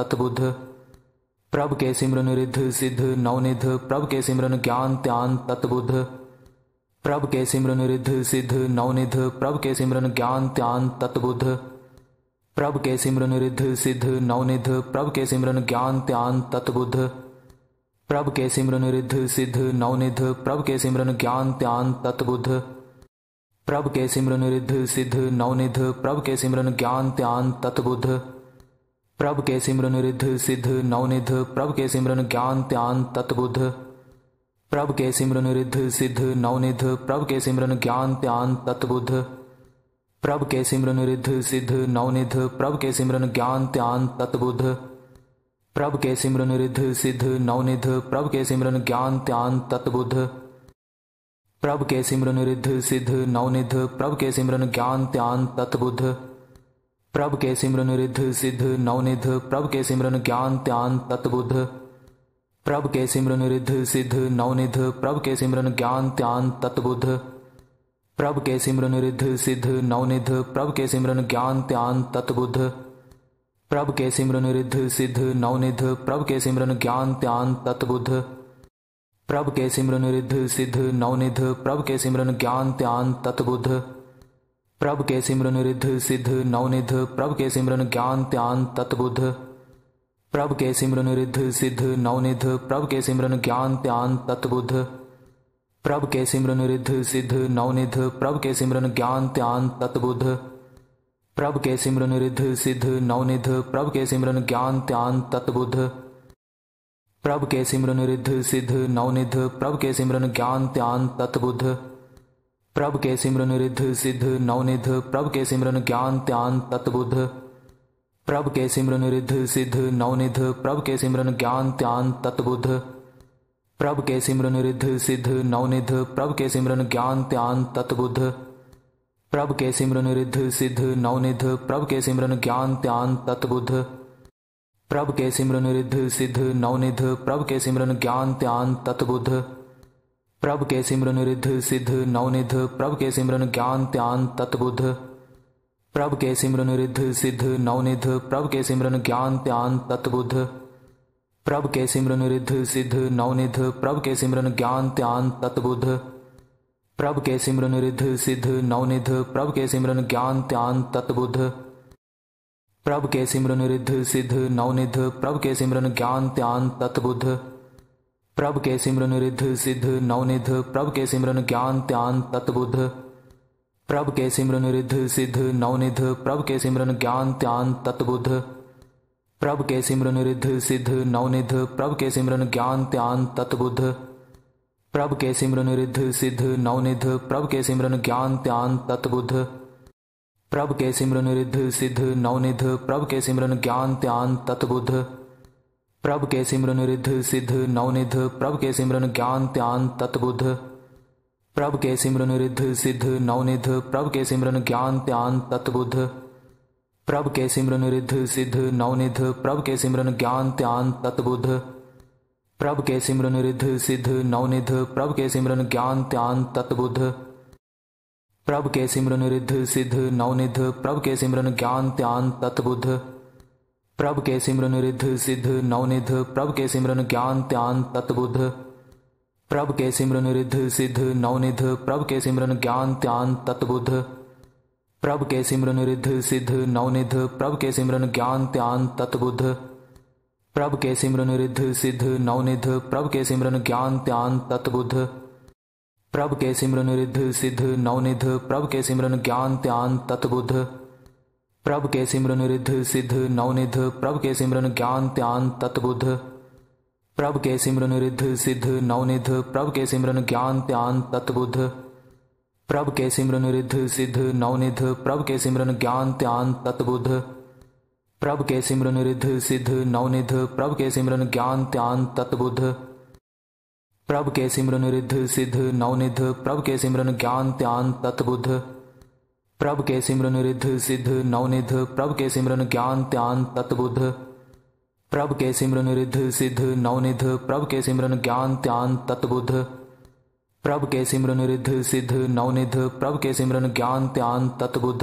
Speaker 1: प्रभ के सिमरन ज्ञान त्यान तत्बुद्ध। प्रभ के सिमरन रिद्ध सिद्ध नवनिध प्रभ के सिमरन ज्ञान त्यान तत्बुद्ध। प्रभ के सिमरन रिद्ध सिद्ध नवनिध प्रभ के सिमरन ज्ञान त्यान तत्बुद्ध। प्रभ के सिमरन रिद्ध सिद्ध नवनिध प्रभ के सिमरन ज्ञान त्यान तत्बुद्ध। प्रभ के सिमरन रिद्ध सिद्ध नवनिध प्रभ के सिमरन ज्ञान त्यान तत्बुद्ध। प्रभ के सिमरन रिद्ध सिद्ध नवनिध प्रभ के सिमरन ज्ञान त्यान तत्बुद्ध। प्रभ के सिमरन रिद्ध सिद्ध नवनिध प्रभ के सिमरन ज्ञान त्यान तत्बुद्ध। प्रभ के सिमरन रिद्ध सिद्ध नवनिध प्रभ के सिमरन ज्ञान त्यान तत्बुद्ध। प्रभ के सिमरन रिद्ध सिद्ध नवनिध प्रभ के सिमरन ज्ञान त्यान तत्बुद्ध। प्रभ के सिमरन रिद्ध सिद्ध नवनिध प्रभ के सिमरन ज्ञान त्यान तत्बुद्ध। प्रभ के सिमरन रिद्ध सिद्ध नवनिध प्रभ के सिमरन ज्ञान त्यान तत्बुद्ध। प्रभ के सिमरन रिद्ध सिद्ध नवनिध प्रभ के सिमरन ज्ञान त्यान तत्बुद्ध। प्रभ के सिमरन रिद्ध सिद्ध नवनिध प्रभ के सिमरन ज्ञान त्यान तत्बुद्ध। प्रभ के सिमरन रिद्ध सिद्ध नवनिध प्रभ के सिमरन ज्ञान त्यान तत्बुद्ध। प्रभ के सिमरन रिद्ध सिद्ध नवनिध प्रभ के सिमरन ज्ञान त्यान तत्बुद्ध। प्रभ के सिमरन रिद्ध सिद्ध नवनिध प्रभ के सिमरन ज्ञान त्यान तत्बुद्ध। प्रभ के सिमरन रिद्ध सिद्ध नवनिध प्रभ के सिमरन ज्ञान त्यान तत्बुद्ध। प्रभ के सिमरन रिद्ध सिद्ध नवनिध प्रभ के सिमरन ज्ञान त्यान तत्बुद्ध। प्रभ के सिमरन रिद्ध सिद्ध नवनिध प्रभ के सिमरन ज्ञान ध्यान तत्बुद्ध। प्रभ के सिमरन रिद्ध सिद्ध नवनिध प्रभ के सिमरन ज्ञान ध्यान तत्बुद्ध। प्रभ के सिमरन रिद्ध सिद्ध नवनिध प्रभ के सिमरन ज्ञान ध्यान तत्बुद्ध। प्रभ के सिमरन रिद्ध सिद्ध नवनिध प्रभ के सिमरन ज्ञान ध्यान तत्बुद्ध। प्रभ के सिमरन रिद्ध सिद्ध नवनिध प्रभ के सिमरन ज्ञान ध्यान तत्बुद्ध। प्रभ के सिमरन रिद्ध सिद्ध नवनिध प्रभ के सिमरन ज्ञान ध्यान तत्बुद्ध। प्रभ के सिमरन रिद्ध सिद्ध नवनिध प्रभ के सिमरन ज्ञान ध्यान तत्बुद्ध। प्रभ के सिमरन रिद्ध सिद्ध नवनिध प्रभ के सिमरन ज्ञान ध्यान तत्बुद्ध। प्रभ के सिमरन रिद्ध सिद्ध नवनिध प्रभ के सिमरन ज्ञान ध्यान तत्बुद्ध। प्रभ के सिमरन रिद्ध सिद्ध नवनिध प्रभ के सिमरन ज्ञान ध्यान तत्बुद्ध। प्रभ के सिमरन रिद्ध सिद्ध नवनिध प्रभ के सिमरन ज्ञान ध्यान तत्बुद्ध। प्रभ के सिमरन रिद्ध सिद्ध नवनिध प्रभ के सिमरन ज्ञान ध्यान तत्बुद्ध। प्रभ के सिमरन रिद्ध सिद्ध नवनिध प्रभ के सिमरन ज्ञान ध्यान तत्बुद्ध। प्रभ के सिमरन रिद्ध सिद्ध नवनिध प्रभ के सिमरन ज्ञान ध्यान तत्बुद्ध। प्रभ के सिमरन रिद्ध सिद्ध नवनिध प्रभ के सिमरन ज्ञान ध्यान तत्बुद्ध। प्रभ के सिमरन रिद्ध सिद्ध नवनिध प्रभ के सिमरन ज्ञान ध्यान तत्बुद्ध। प्रभ के सिमरन रिद्ध सिद्ध नवनिध प्रभ के सिमरन ज्ञान ध्यान तत्बुद्ध। प्रभ के सिमरन रिद्ध सिद्ध नवनिध प्रभ के सिमरन ज्ञान ध्यान तत्बुद्ध। प्रभ के सिमरन रिद्ध सिद्ध नवनिध प्रभ के सिमरन ज्ञान ध्यान तत्बुद्ध। प्रभ के सिमरन रिद्ध सिद्ध नवनिध प्रभ के सिमरन ज्ञान ध्यान तत्बुद्ध। प्रभ के सिमरन रिद्ध सिद्ध नवनिध प्रभ के सिमरन ज्ञान ध्यान तत्बुद्ध। प्रभ के सिमरन रिद्ध सिद्ध नवनिध प्रभ के सिमरन ज्ञान ध्यान तत्बुद्ध। प्रभ के सिमरन रिद्ध सिद्ध नवनिध प्रभ के सिमरन ज्ञान ध्यान तत्बुद्ध। प्रभ के सिमरन रिद्ध सिद्ध नवनिध प्रभ के सिमरन ज्ञान ध्यान तत्बुद्ध। प्रभ के सिमरन रिद्ध सिद्ध नवनिध प्रभ के सिमरन ज्ञान ध्यान तत्बुद्ध। प्रभ के सिमरन रिद्ध सिद्ध नवनिध प्रभ के सिमरन ज्ञान ध्यान तत्बुद्ध। प्रभ के सिमरन रिद्ध सिद्ध नवनिध प्रभ के सिमरन ज्ञान ध्यान तत्बुद्ध। प्रभ के सिमरन रिद्ध सिद्ध नवनिध प्रभ के सिमरन ज्ञान ध्यान तत्बुद्ध। प्रभ के सिमरन रिद्ध सिद्ध नवनिध प्रभ के सिमरन ज्ञान ध्यान तत्बुद्ध। प्रभ के सिमरन रिद्ध सिद्ध नवनिध प्रभ के सिमरन ज्ञान ध्यान तत्बुद्ध। प्रभ के सिमरन रिद्ध सिद्ध नवनिध प्रभ के सिमरन ज्ञान ध्यान तत्बुद्ध। प्रभ के सिमरन रिद्ध सिद्ध नवनिध प्रभ के सिमरन ज्ञान ध्यान तत्बुद्ध। प्रभ के सिमरन रिद्ध सिद्ध नवनिध प्रभ के सिमरन ज्ञान ध्यान तत्बुद्ध। प्रभ के सिमरन रिद्ध सिद्ध नवनिध प्रभ के सिमरन ज्ञान ध्यान तत्बुद्ध। प्रभ के सिमरन रिद्ध सिद्ध नवनिध प्रभ के सिमरन ज्ञान ध्यान तत्बुद्ध। प्रभ के सिमरन रिद्ध सिद्ध नवनिध प्रभ के सिमरन ज्ञान ध्यान तत्बुद्ध। प्रभ के सिमरन रिद्ध सिद्ध नवनिध प्रभ के सिमरन ज्ञान ध्यान तत्बुद्ध।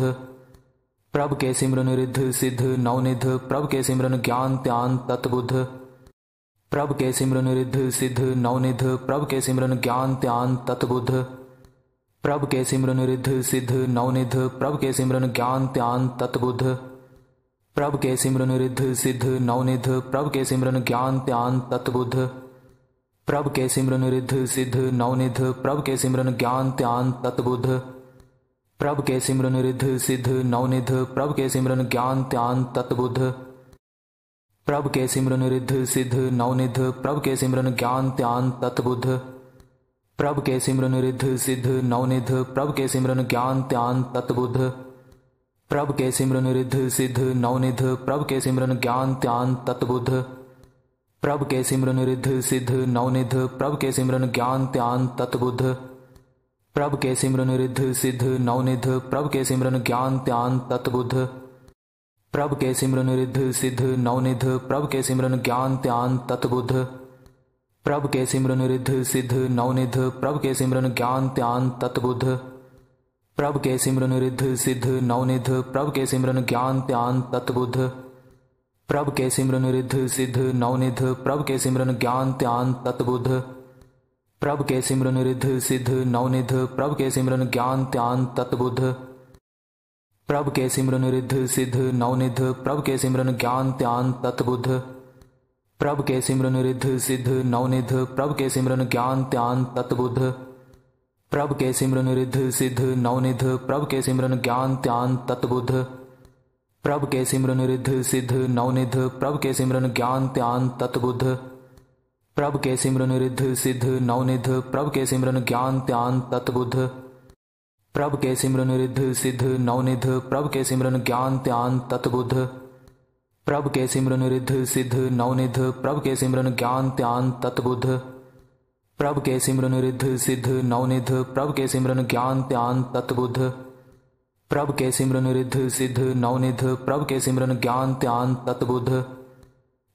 Speaker 1: प्रभ के सिमरन रिद्ध सिद्ध नवनिध प्रभ के सिमरन ज्ञान ध्यान तत्बुद्ध। प्रभ के सिमरन रिद्ध सिद्ध नवनिध प्रभ के सिमरन ज्ञान ध्यान तत्बुद्ध। प्रभ के सिमरन रिद्ध सिद्ध नवनिध प्रभ के सिमरन ज्ञान ध्यान तत्बुद्ध। प्रभ के सिमरन रिद्ध सिद्ध नवनिध प्रभ के सिमरन ज्ञान ध्यान तत्बुद्ध। प्रभ के सिमरन रिद्ध सिद्ध नवनिध प्रभ के सिमरन ज्ञान ध्यान तत्बुद्ध। प्रभ के सिमरन रिद्ध सिद्ध नवनिध प्रभ के सिमरन ज्ञान ध्यान तत्बुद्ध। प्रभ के सिमरन रिद्ध सिद्ध नवनिध प्रभ के सिमरन ज्ञान ध्यान तत्बुद्ध। प्रभ के सिमरन रिद्ध सिद्ध नवनिध प्रभ के सिमरन ज्ञान ध्यान तत्बुद्ध। प्रभ के सिमरन रिद्ध सिद्ध नवनिध प्रभ के सिमरन ज्ञान ध्यान तत्बुद्ध। प्रभ के सिमरन रिद्ध सिद्ध नवनिध प्रभ के सिमरन ज्ञान ध्यान तत्बुद्ध। प्रभ के सिमरन रिद्ध सिद्ध नवनिध प्रभ के सिमरन ज्ञान ध्यान तत्बुद्ध। प्रभ के सिमरन रिद्ध सिद्ध नवनिध प्रभ के सिमरन ज्ञान ध्यान तत्बुद्ध। प्रभ के सिमरन रिद्ध सिद्ध नवनिध प्रभ के सिमरन ज्ञान ध्यान तत्बुद्ध। प्रभ के सिमरन रिद्ध सिद्ध नवनिध प्रभ के सिमरन ज्ञान ध्यान तत्बुद्ध। प्रभ के सिमरन रिद्ध सिद्ध नवनिध प्रभ के सिमरन ज्ञान ध्यान तत्बुद्ध। प्रभ के सिमरन रिद्ध सिद्ध नवनिध प्रभ के सिमरन ज्ञान ध्यान तत्बुद्ध। प्रभ के सिमरन रिद्ध सिद्ध नवनिध प्रभ के सिमरन ज्ञान ध्यान तत्बुद्ध। प्रभ के सिमरन रिद्ध सिद्ध नवनिध प्रभ के सिमरन ज्ञान ध्यान तत्बुद्ध। प्रभ के सिमरन रिद्ध सिद्ध नवनिध प्रभ के सिमरन ज्ञान ध्यान तत्बुद्ध। प्रभ के सिमरन रिद्ध सिद्ध नवनिध प्रभ के सिमरन ज्ञान ध्यान तत्बुद्ध। प्रभ के सिमरन रिद्ध सिद्ध नवनिध प्रभ के सिमरन ज्ञान ध्यान तत्बुद्ध। प्रभ के सिमरन रिद्ध सिद्ध नवनिध प्रभ के सिमरन ज्ञान ध्यान तत्बुद्ध। प्रभ के सिमरन रिद्ध सिद्ध नवनिध प्रभ के सिमरन ज्ञान ध्यान तत्बुद्ध। प्रभ के सिमरन रिद्ध सिद्ध नवनिध प्रभ के सिमरन ज्ञान ध्यान तत्बुद्ध। प्रभ के सिमरन रिद्ध सिद्ध नवनिध प्रभ के सिमरन ज्ञान ध्यान तत्बुद्ध।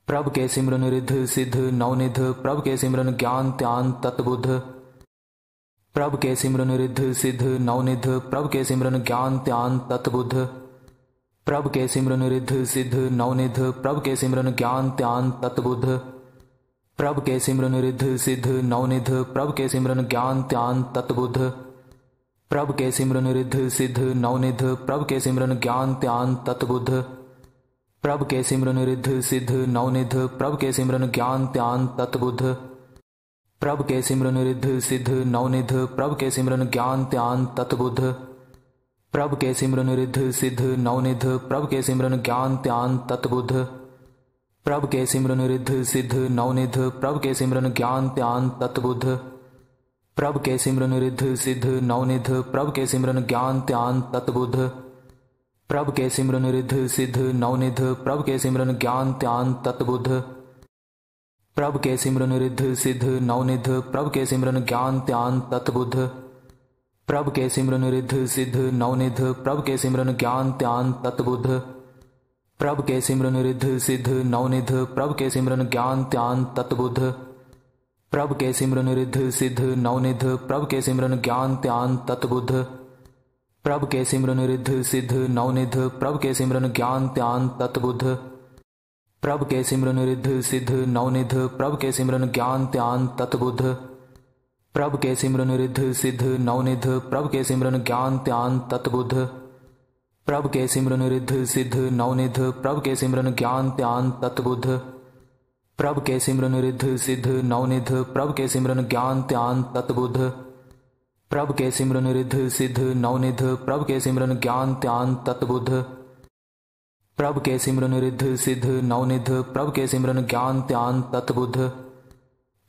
Speaker 1: प्रभ के सिमरन रिद्ध सिद्ध नवनिध प्रभ के सिमरन ज्ञान ध्यान तत्बुद्ध। प्रभ के सिमरन रिद्ध सिद्ध नवनिध प्रभ के सिमरन ज्ञान ध्यान तत्बुद्ध। प्रभ के सिमरन रिद्ध सिद्ध नवनिध प्रभ के सिमरन ज्ञान ध्यान तत्बुद्ध। प्रभ के सिमरन रिद्ध सिद्ध नवनिध प्रभ के सिमरन ज्ञान ध्यान तत्बुद्ध। प्रभ के सिमरन रिद्ध सिद्ध नवनिध प्रभ के सिमरन ज्ञान ध्यान तत्बुद्ध। प्रभ के सिमरन रिद्ध सिद्ध नवनिध प्रभ के सिमरन ज्ञान ध्यान तत्बुद्ध। प्रभ के सिमरन रिद्ध सिद्ध नवनिध प्रभ के सिमरन ज्ञान ध्यान तत्बुद्ध। प्रभ के सिमरन रिद्ध सिद्ध नवनिध प्रभ के सिमरन ज्ञान ध्यान तत्बुद्ध। प्रभ के सिमरन रिद्ध सिद्ध नवनिध प्रभ के सिमरन ज्ञान ध्यान तत्बुद्ध। प्रभ के सिमरन रिद्ध सिद्ध नवनिध प्रभ के सिमरन ज्ञान ध्यान तत्बुद्ध। प्रभ के सिमरन रिद्ध सिद्ध नवनिध प्रभ के सिमरन ज्ञान ध्यान तत्बुद्ध। प्रभ के सिमरन रिद्ध सिद्ध नवनिध प्रभ के सिमरन ज्ञान ध्यान तत्बुद्ध। प्रभ के सिमरन रिद्ध सिद्ध नवनिध प्रभ के सिमरन ज्ञान ध्यान तत्बुद्ध। प्रभ के सिमरन रिद्ध सिद्ध नवनिध प्रभ के सिमरन ज्ञान ध्यान तत्बुद्ध। प्रभ के सिमरन रिद्ध सिद्ध नवनिध प्रभ के सिमरन ज्ञान ध्यान तत्बुद्ध। प्रभ के सिमरन रिद्ध सिद्ध नवनिध प्रभ के सिमरन ज्ञान ध्यान तत्बुद्ध। प्रभ के सिमरन रिद्ध सिद्ध नवनिध प्रभ के सिमरन ज्ञान ध्यान तत्बुद्ध। प्रभ के सिमरन रिद्ध सिद्ध नवनिध प्रभ के सिमरन ज्ञान ध्यान तत्बुद्ध। प्रभ के सिमरन रिद्ध सिद्ध नवनिध प्रभ के सिमरन ज्ञान ध्यान तत्बुद्ध। प्रभ के सिमरन रिद्ध सिद्ध नवनिध प्रभ के सिमरन ज्ञान ध्यान तत्बुद्ध। प्रभ के सिमरन रिद्ध सिद्ध नवनिध प्रभ के सिमरन ज्ञान ध्यान तत्बुद्ध। प्रभ के सिमरन रिद्ध सिद्ध नवनिध प्रभ के सिमरन ज्ञान ध्यान तत्बुद्ध। प्रभ के सिमरन रिद्ध सिद्ध नवनिध प्रभ के सिमरन ज्ञान ध्यान तत्बुद्ध। प्रभ के सिमरन रिद्ध सिद्ध नवनिध प्रभ के सिमरन ज्ञान ध्यान तत्बुद्ध। प्रभ के सिमरन रिद्ध सिद्ध नवनिध प्रभ के सिमरन ज्ञान ध्यान तत्बुद्ध।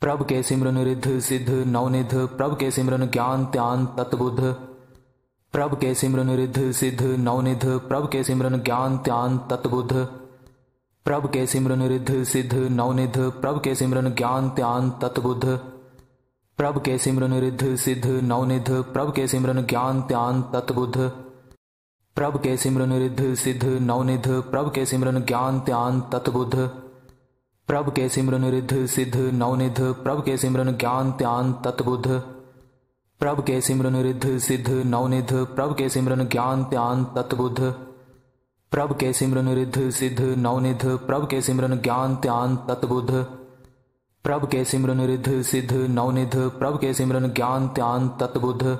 Speaker 1: प्रभ के सिमरन रिद्ध सिद्ध नवनिध प्रभ के सिमरन ज्ञान ध्यान तत्बुद्ध। प्रभ के सिमरन रिद्ध सिद्ध नवनिध प्रभ के सिमरन ज्ञान ध्यान तत्बुद्ध। प्रभ के सिमरन रिद्ध सिद्ध नवनिध प्रभ के सिमरन ज्ञान ध्यान तत्बुद्ध। प्रभ के सिमरन रिद्ध सिद्ध नवनिध प्रभ के सिमरन ज्ञान ध्यान तत्बुद्ध। प्रभ के सिमरन रिद्ध सिद्ध नवनिध प्रभ के सिमरन ज्ञान ध्यान तत्बुद्ध। प्रभ के सिमरन रिद्ध सिद्ध नवनिध प्रभ के सिमरन ज्ञान ध्यान तत्बुद्ध। प्रभ के सिमरन रिद्ध सिद्ध नवनिध प्रभ के सिमरन ज्ञान ध्यान तत्बुद्ध। प्रभ के सिमरन रिद्ध सिद्ध नवनिध प्रभ के सिमरन ज्ञान ध्यान तत्बुद्ध। प्रभ के सिमरन रिद्ध सिद्ध नवनिध प्रभ के सिमरन ज्ञान ध्यान तत्बुद्ध। प्रभ के सिमरन रिद्ध सिद्ध नवनिध प्रभ के सिमरन ज्ञान ध्यान तत्बुद्ध।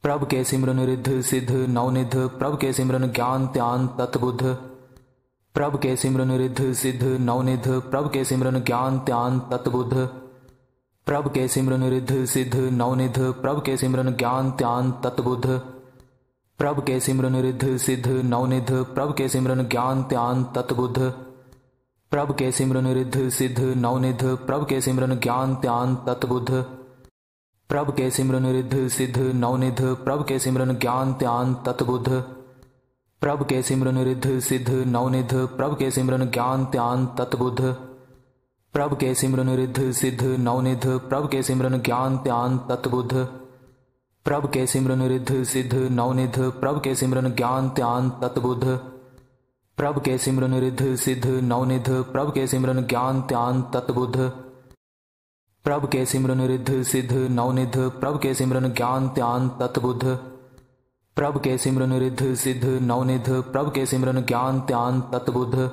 Speaker 1: प्रभ के सिमरन रिद्ध सिद्ध नवनिध प्रभ के सिमरन ज्ञान ध्यान तत्बुद्ध। प्रभ के सिमरन रिद्ध सिद्ध नवनिध प्रभ के सिमरन ज्ञान ध्यान तत्बुद्ध। प्रभ के सिमरन रिद्ध सिद्ध नवनिध प्रभ के सिमरन ज्ञान ध्यान तत्बुद्ध। प्रभ के सिमरन रिद्ध सिद्ध नवनिध प्रभ के सिमरन ज्ञान ध्यान तत्बुद्ध। प्रभ के सिमरन रिद्ध सिद्ध नवनिध प्रभ के सिमरन ज्ञान ध्यान तत्बुद्ध। प्रभ के सिमरन रिद्ध सिद्ध नवनिध प्रभ के सिमरन ज्ञान ध्यान तत्बुद्ध। प्रभ के सिमरन रिद्ध सिद्ध नवनिध प्रभ के सिमरन ज्ञान ध्यान तत्बुद्ध। प्रभ के सिमरन रिद्ध सिद्ध नवनिध प्रभ के सिमरन ज्ञान ध्यान तत्बुद्ध। प्रभ के सिमरन रिद्ध सिद्ध नवनिध प्रभ के सिमरन ज्ञान ध्यान तत्बुद्ध। प्रभ के सिमरन रिद्ध सिद्ध नवनिध प्रभ के सिमरन ज्ञान ध्यान तत्बुद्ध। प्रभ के सिमरन रिद्ध सिद्ध नवनिध प्रभ के सिमरन ज्ञान ध्यान तत्बुद्ध।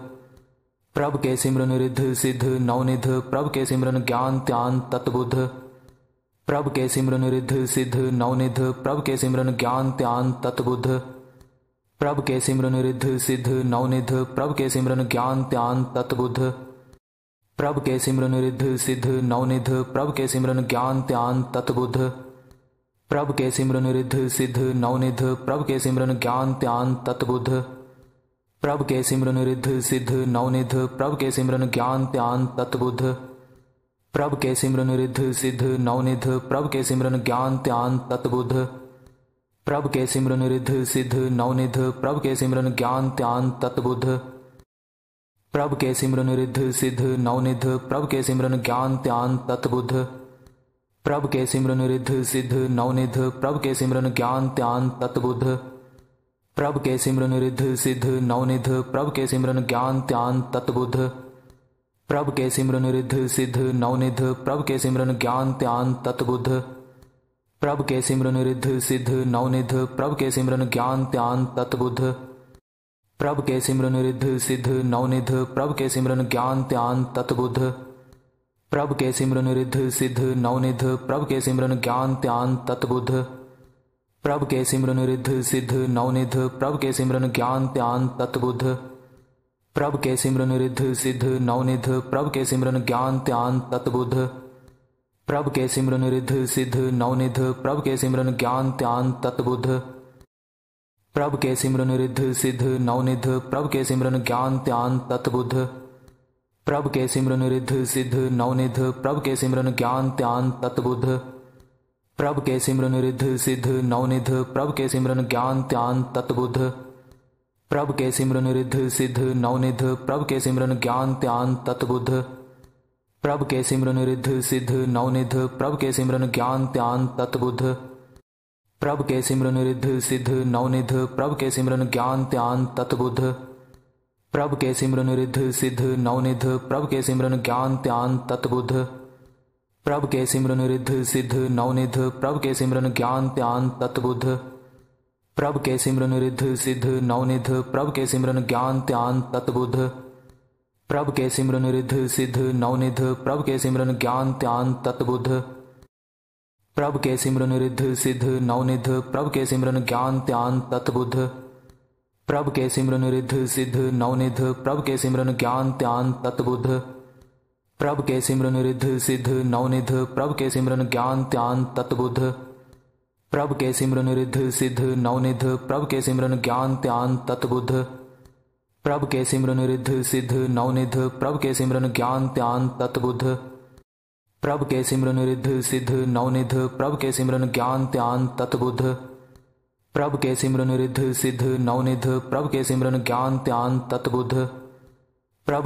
Speaker 1: प्रभ के सिमरन रिद्ध सिद्ध नवनिध प्रभ के सिमरन ज्ञान ध्यान तत्बुद्ध। प्रभ के सिमरन रिद्ध सिद्ध नवनिध प्रभ के सिमरन ज्ञान ध्यान तत्बुद्ध। प्रभ के सिमरन रिद्ध सिद्ध नवनिध प्रभ के सिमरन ज्ञान ध्यान तत्बुद्ध। प्रभ के सिमरन रिद्ध सिद्ध नवनिध प्रभ के सिमरन ज्ञान ध्यान तत्बुद्ध। प्रभ के सिमरन रिद्ध सिद्ध नवनिध प्रभ के सिमरन ज्ञान ध्यान तत्बुद्ध। प्रभ के सिमरन रिद्ध सिद्ध नवनिध प्रभ के सिमरन ज्ञान ध्यान तत्बुद्ध। प्रभ के सिमरन रिद्ध सिद्ध नवनिध प्रभ के सिमरन ज्ञान त्यान तत्बुद्ध। प्रभ के सिमरन रिद्ध सिद्ध नवनिध प्रभ के सिमरन ज्ञान त्यान तत्बुद्ध। प्रभ के सिमरन रिद्ध सिद्ध नवनिध प्रभ के सिमरन ज्ञान त्यान तत्बुद्ध। प्रभ के सिमरन रिद्ध सिद्ध नवनिध प्रभ के सिमरन ज्ञान त्यान तत्बुद्ध। प्रभ के सिमरन रिद्ध सिद्ध नवनिध प्रभ के सिमरन ज्ञान त्यान तत्बुद्ध। प्रभ के सिमरन रिद्ध सिद्ध नवनिध प्रभ के सिमरन ज्ञान त्यान तत्बुद्ध। प्रभ के सिमरन रिद्ध सिद्ध नवनिध प्रभ के सिमरन ज्ञान त्यान तत्बुद्ध। प्रभ के सिमरन रिद्ध सिद्ध नवनिध प्रभ के सिमरन ज्ञान त्यान तत्बुद्ध। प्रभ के सिमरन रिद्ध सिद्ध नवनिध प्रभ के सिमरन ज्ञान त्यान तत्बुद्ध। प्रभ के सिमरन रिद्ध सिद्ध नवनिध प्रभ के सिमरन ज्ञान त्यान तत्बुद्ध। प्रभ के सिमरन रिद्ध सिद्ध नवनिध प्रभ के सिमरन ज्ञान त्यान तत्बुद्ध। प्रभ के सिमरन रिद्ध सिद्ध नवनिध प्रभ के सिमरन ज्ञान त्यान तत्बुद्ध। प्रभ के सिमरन रिद्ध सिद्ध नवनिध प्रभ के सिमरन ज्ञान त्यान तत्बुद्ध। प्रभ के सिमरन रिद्ध सिद्ध नवनिध प्रभ के सिमरन ज्ञान त्यान तत्बुद्ध। प्रभ के सिमरन रिद्ध सिद्ध नवनिध प्रभ के सिमरन ज्ञान त्यान तत्बुद्ध। प्रभ के सिमरन रिद्ध सिद्ध नवनिध प्रभ के सिमरन ज्ञान त्यान तत्बुद्ध। प्रभ के सिमरन रिद्ध सिद्ध नवनिध प्रभ के सिमरन ज्ञान त्यान तत्बुद्ध। प्रभ के सिमरन रिद्ध सिद्ध नवनिध प्रभ के सिमरन ज्ञान त्यान तत्बुद्ध। प्रभ के सिमरन रिद्ध सिद्ध नवनिध प्रभ के सिमरन ज्ञान त्यान तत्बुद्ध। प्रभ के सिमरन रिद्ध सिद्ध नवनिध प्रभ के सिमरन ज्ञान त्यान तत्बुद्ध। प्रभ के सिमरन रिद्ध सिद्ध नवनिध प्रभ के सिमरन ज्ञान त्यान तत्बुद्ध। प्रभ के सिमरन रिद्ध सिद्ध नवनिध प्रभ के सिमरन ज्ञान त्यान तत्बुद्ध। प्रभ के सिमरन रिद्ध सिद्ध नवनिध प्रभ के सिमरन ज्ञान त्यान तत्बुद्ध। प्रभ के सिमरन रिद्ध सिद्ध नवनिध प्रभ के सिमरन ज्ञान त्यान तत्बुद्ध। प्रभ के सिमरन रिद्ध सिद्ध नवनिध प्रभ के सिमरन ज्ञान त्यान तत्बुद्ध। प्रभ के सिमरन रिद्ध सिद्ध नवनिध प्रभ के सिमरन ज्ञान त्यान तत्बुद्ध। प्रभ के सिमरन रिद्ध सिद्ध नवनिध प्रभ के सिमरन ज्ञान त्यान तत्बुद्ध। प्रभ के सिमरन रिद्ध सिद्ध नवनिध प्रभ के सिमरन ज्ञान त्यान तत्बुद्ध। प्रभ के सिमरन रिद्ध सिद्ध नवनिध प्रभ के सिमरन ज्ञान त्यान तत्बुद्ध। प्रभ के सिमरन रिद्ध सिद्ध नवनिध प्रभ के सिमरन ज्ञान त्यान तत्बुद्ध।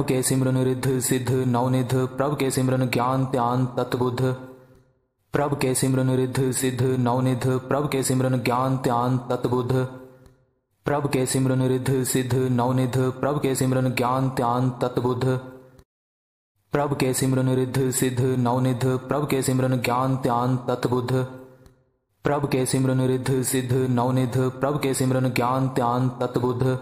Speaker 1: प्रभ के सिमरन रिद्ध सिद्ध नवनिध प्रभ के सिमरन ज्ञान त्यान तत्बुद्ध। प्रभ के सिमरन रिद्ध सिद्ध नवनिध प्रभ के सिमरन ज्ञान त्यान तत्बुद्ध। प्रभ के सिमरन रिद्ध सिद्ध नवनिध प्रभ के सिमरन ज्ञान त्यान तत्बुद्ध। प्रभ के सिमरन रिद्ध सिद्ध नवनिध प्रभ के सिमरन ज्ञान त्यान तत्बुद्ध। प्रभ के सिमरन रिद्ध सिद्ध नवनिध प्रभ के सिमरन ज्ञान त्यान तत्बुद्ध।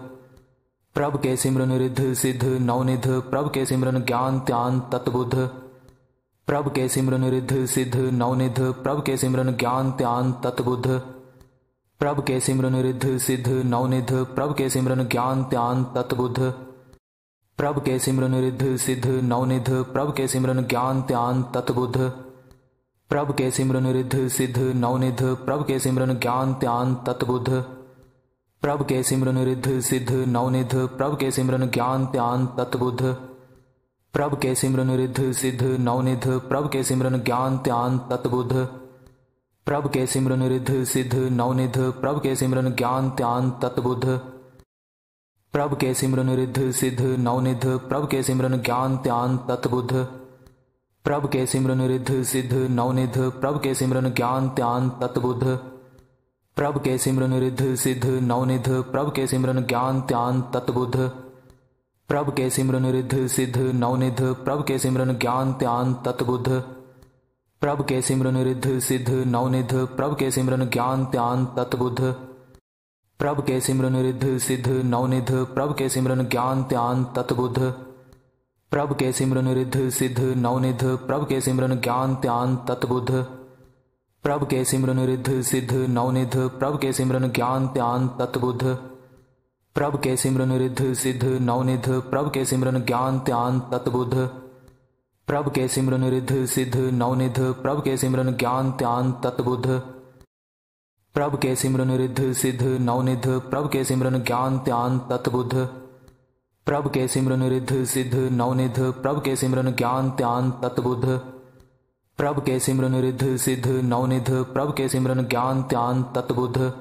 Speaker 1: प्रभ के सिमरन रिद्ध सिद्ध नवनिध प्रभ के सिमरन ज्ञान त्यान तत्बुद्ध। प्रभ के सिमरन रिद्ध सिद्ध नवनिध प्रभ के सिमरन ज्ञान त्यान तत्बुद्ध। प्रभ के सिमरन रिद्ध सिद्ध नवनिध प्रभ के सिमरन ज्ञान त्यान तत्बुद्ध। प्रभ के सिमरन रिद्ध सिद्ध नवनिध प्रभ के सिमरन ज्ञान त्यान तत्बुद्ध। प्रभ के सिमरन रिद्ध सिद्ध नवनिध प्रभ के सिमरन ज्ञान त्यान तत्बुद्ध। प्रभ के सिमरन रिद्ध सिद्ध नवनिध प्रभ के सिमरन ज्ञान त्यान तत्बुद्ध। प्रभ के सिमरन रिद्ध सिद्ध नवनिध प्रभ के सिमरन ज्ञान त्यान तत्बुद्ध। प्रभ के सिमरन रिद्ध सिद्ध नवनिध प्रभ के सिमरन ज्ञान त्यान तत्बुद्ध। प्रभ के सिमरन रिद्ध सिद्ध नवनिध प्रभ के सिमरन ज्ञान त्यान तत्बुद्ध। प्रभ के सिमरन रिद्ध सिद्ध नवनिध प्रभ के सिमरन ज्ञान त्यान तत्बुद्ध। प्रभ के सिमरन रिद्ध सिद्ध नवनिध प्रभ के सिमरन ज्ञान त्यान तत्बुद्ध। प्रभ के सिमरन रिद्ध सिद्ध नवनिध प्रभ के सिमरन ज्ञान त्यान तत्बुद्ध। प्रभ के सिमरन रिद्ध सिद्ध नवनिध प्रभ के सिमरन ज्ञान त्यान तत्बुद्ध। प्रभ के सिमरन रिद्ध सिद्ध नवनिध प्रभ के सिमरन ज्ञान त्यान तत्बुद्ध। प्रभ के सिमरन रिद्ध सिद्ध नवनिध प्रभ के सिमरन ज्ञान त्यान तत्बुद्ध। प्रभ के सिमरन रिद्ध सिद्ध नवनिध प्रभ के सिमरन ज्ञान त्यान तत्बुद्ध। प्रभ के सिमरन रिद्ध सिद्ध नवनिध प्रभ के सिमरन ज्ञान त्यान तत्बुद्ध। प्रभ के सिमरन रिद्ध सिद्ध नवनिध प्रभ के सिमरन ज्ञान त्यान तत्बुद्ध। प्रभ के सिमरन रिद्ध सिद्ध नवनिध प्रभ के सिमरन ज्ञान त्यान तत्बुद्ध। प्रभ के सिमरन रिद्ध सिद्ध नवनिध प्रभ के सिमरन ज्ञान त्यान तत्बुद्ध।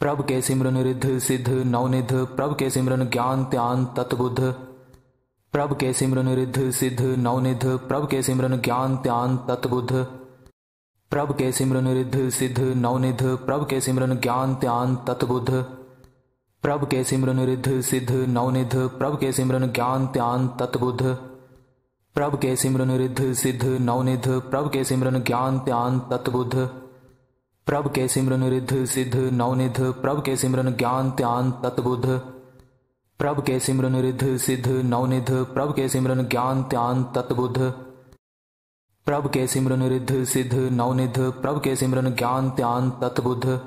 Speaker 1: प्रभ के सिमरन रिद्ध सिद्ध नवनिध प्रभ के सिमरन ज्ञान त्यान तत्बुद्ध। प्रभ के सिमरन रिद्ध सिद्ध नवनिध प्रभ के सिमरन ज्ञान त्यान तत्बुद्ध। प्रभ के सिमरन रिद्ध सिद्ध नवनिध प्रभ के सिमरन ज्ञान त्यान तत्बुद्ध। प्रभ के सिमरन रिद्ध सिद्ध नवनिध प्रभ के सिमरन ज्ञान त्यान तत्बुद्ध। प्रभ के सिमरन रिद्ध सिद्ध नवनिध प्रभ के सिमरन ज्ञान त्यान तत्बुद्ध। प्रभ के सिमरन रिद्ध सिद्ध नवनिध प्रभ के सिमरन ज्ञान त्यान तत्बुद्ध। प्रभ के सिमरन रिद्ध सिद्ध नवनिध प्रभ के सिमरन ज्ञान त्यान तत्बुद्ध। प्रभ के सिमरन रिद्ध सिद्ध नवनिध प्रभ के सिमरन ज्ञान त्यान तत्बुद्ध।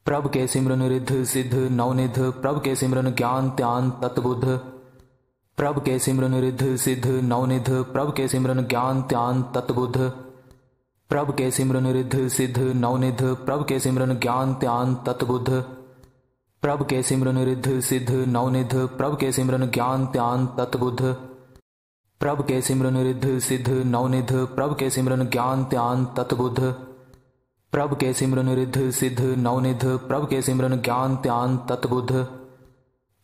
Speaker 1: प्रभ के सिमरन रिद्ध सिद्ध नवनिध प्रभ के सिमरन ज्ञान त्यान तत्बुद्ध। प्रभ के सिमरन रिद्ध सिद्ध नवनिध प्रभ के सिमरन ज्ञान त्यान तत्बुद्ध। प्रभ के सिमरन रिद्ध सिद्ध नवनिध प्रभ के सिमरन ज्ञान त्यान तत्बुद्ध। प्रभ के सिमरन रिद्ध सिद्ध नवनिध प्रभ के सिमरन ज्ञान त्यान तत्बुद्ध। प्रभ के सिमरन रिद्ध सिद्ध नवनिध प्रभ के सिमरन ज्ञान त्यान तत्बुद्ध। प्रभ के सिमरन रिद्ध सिद्ध नवनिध प्रभ के सिमरन ज्ञान त्यान तत्बुद्ध।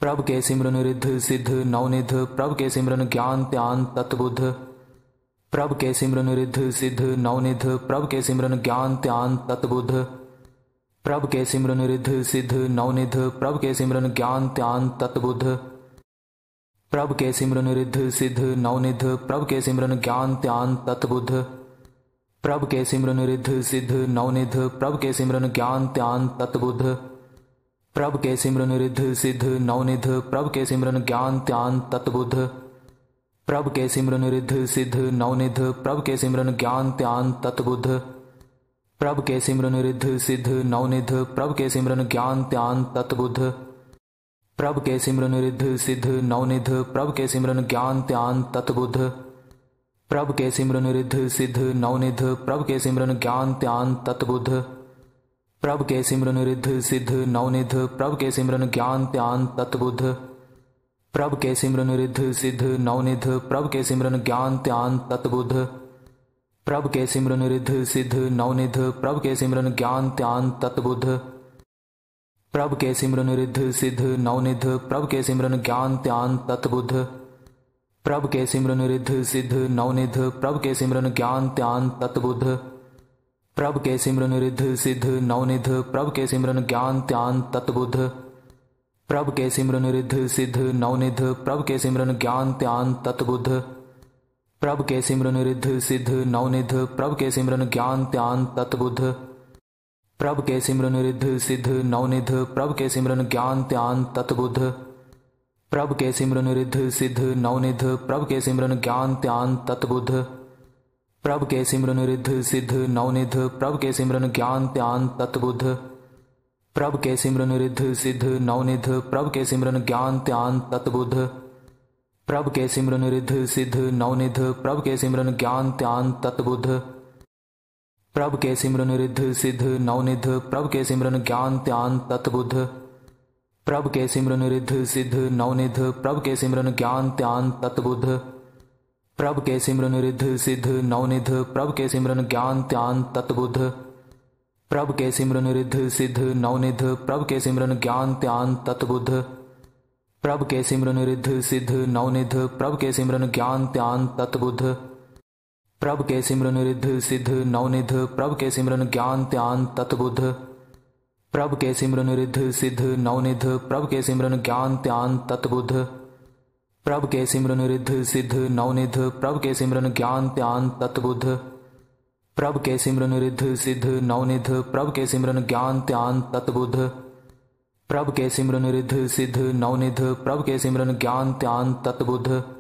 Speaker 1: प्रभ के सिमरन रिद्ध सिद्ध नवनिध प्रभ के सिमरन ज्ञान त्यान तत्बुद्ध। प्रभ के सिमरन रिद्ध सिद्ध नवनिध प्रभ के सिमरन ज्ञान त्यान तत्बुद्ध। प्रभ के सिमरन रिद्ध सिद्ध नवनिध प्रभ के सिमरन ज्ञान त्यान तत्बुद्ध। प्रभ के सिमरन रिद्ध सिद्ध नवनिध प्रभ के सिमरन ज्ञान त्यान तत्बुद्ध। प्रभ के सिमरन रिद्ध सिद्ध नवनिध प्रभ के सिमरन ज्ञान त्यान तत्बुद्ध। प्रभ के सिमरन रिद्ध सिद्ध नवनिध प्रभ के सिमरन ज्ञान त्यान तत्बुद्ध। प्रभ के सिमरन रिद्ध सिद्ध नवनिध प्रभ के सिमरन ज्ञान त्यान तत्बुद्ध। प्रभ के सिमरन रिद्ध सिद्ध नवनिध प्रभ के सिमरन ज्ञान त्यान तत्बुद्ध। प्रभ के सिमरन रिद्ध सिद्ध नवनिध प्रभ के सिमरन ज्ञान त्यान तत्बुद्ध। प्रभ के सिमरन रिद्ध सिद्ध नवनिध प्रभ के सिमरन ज्ञान त्यान तत्बुद्ध। प्रभ के सिमरन रिद्ध सिद्ध नवनिध प्रभ के सिमरन ज्ञान त्यान तत्बुद्ध। प्रभ के सिमरन रिद्ध सिद्ध नवनिध प्रभ के सिमरन ज्ञान त्यान तत्बुद्ध। प्रभ के सिमरन रिद्ध सिद्ध नवनिध प्रभ के सिमरन ज्ञान त्यान तत्बुद्ध। प्रभ के सिमरन रिद्ध सिद्ध नवनिध प्रभ के सिमरन ज्ञान त्यान तत्बुद्ध। प्रभ के सिमरन रिद्ध सिद्ध नवनिध प्रभ के सिमरन ज्ञान त्यान तत्बुद्ध। प्रभ के सिमरन रिद्ध सिद्ध नवनिध प्रभ के सिमरन ज्ञान त्यान तत्बुद्ध। प्रभ के सिमरन रिद्ध सिद्ध नवनिध प्रभ के सिमरन ज्ञान त्यान तत्बुद्ध। प्रभ के सिमरन रिद्ध सिद्ध नवनिध प्रभ के सिमरन ज्ञान त्यान तत्बुद्ध। प्रभ के सिमरन रिद्ध सिद्ध नवनिध प्रभ के सिमरन ज्ञान त्यान तत्बुद्ध। प्रभ के सिमरन रिद्ध सिद्ध नवनिध प्रभ के सिमरन ज्ञान त्यान तत्बुद्ध। प्रभ के सिमरन रिद्ध सिद्ध नवनिध प्रभ के सिमरन ज्ञान त्यान तत्बुद्ध। प्रभ के सिमरन रिद्ध सिद्ध नवनिध प्रभ के सिमरन ज्ञान त्यान तत्बुद्ध। प्रभ के सिमरन रिद्ध सिद्ध नवनिध प्रभ के सिमरन ज्ञान त्यान तत्बुद्ध। प्रभ के सिमरन रिद्ध सिद्ध नवनिध प्रभ के सिमरन ज्ञान त्यान तत्बुद्ध। प्रभ के सिमरन रिद्ध सिद्ध नवनिध प्रभ के सिमरन ज्ञान त्यान तत्बुद्ध। प्रभ के सिमरन रिद्ध सिद्ध नवनिध प्रभ के सिमरन ज्ञान त्यान तत्बुद्ध। प्रभ के सिमरन रिद्ध सिद्ध नवनिध प्रभ के सिमरन ज्ञान त्यान तत्बुद्ध। प्रभ के सिमरन रिद्ध सिद्ध नवनिध प्रभ के सिमरन ज्ञान त्यान तत्बुद्ध। प्रभ के सिमरन रिद्ध सिद्ध नवनिध प्रभ के सिमरन ज्ञान त्यान तत्बुद्ध। प्रभ के सिमरन रिद्ध सिद्ध नवनिध प्रभ के सिमरन ज्ञान त्यान तत्बुद्ध। प्रभ के सिमरन रिद्ध सिद्ध नवनिध प्रभ के सिमरन ज्ञान त्यान तत्बुद्ध। प्रभ के सिमरन रिद्ध सिद्ध नवनिध प्रभ के सिमरन ज्ञान त्यान तत्बुद्ध। प्रभ के सिमरन रिद्ध सिद्ध नवनिध प्रभ के सिमरन ज्ञान त्यान तत्बुद्ध।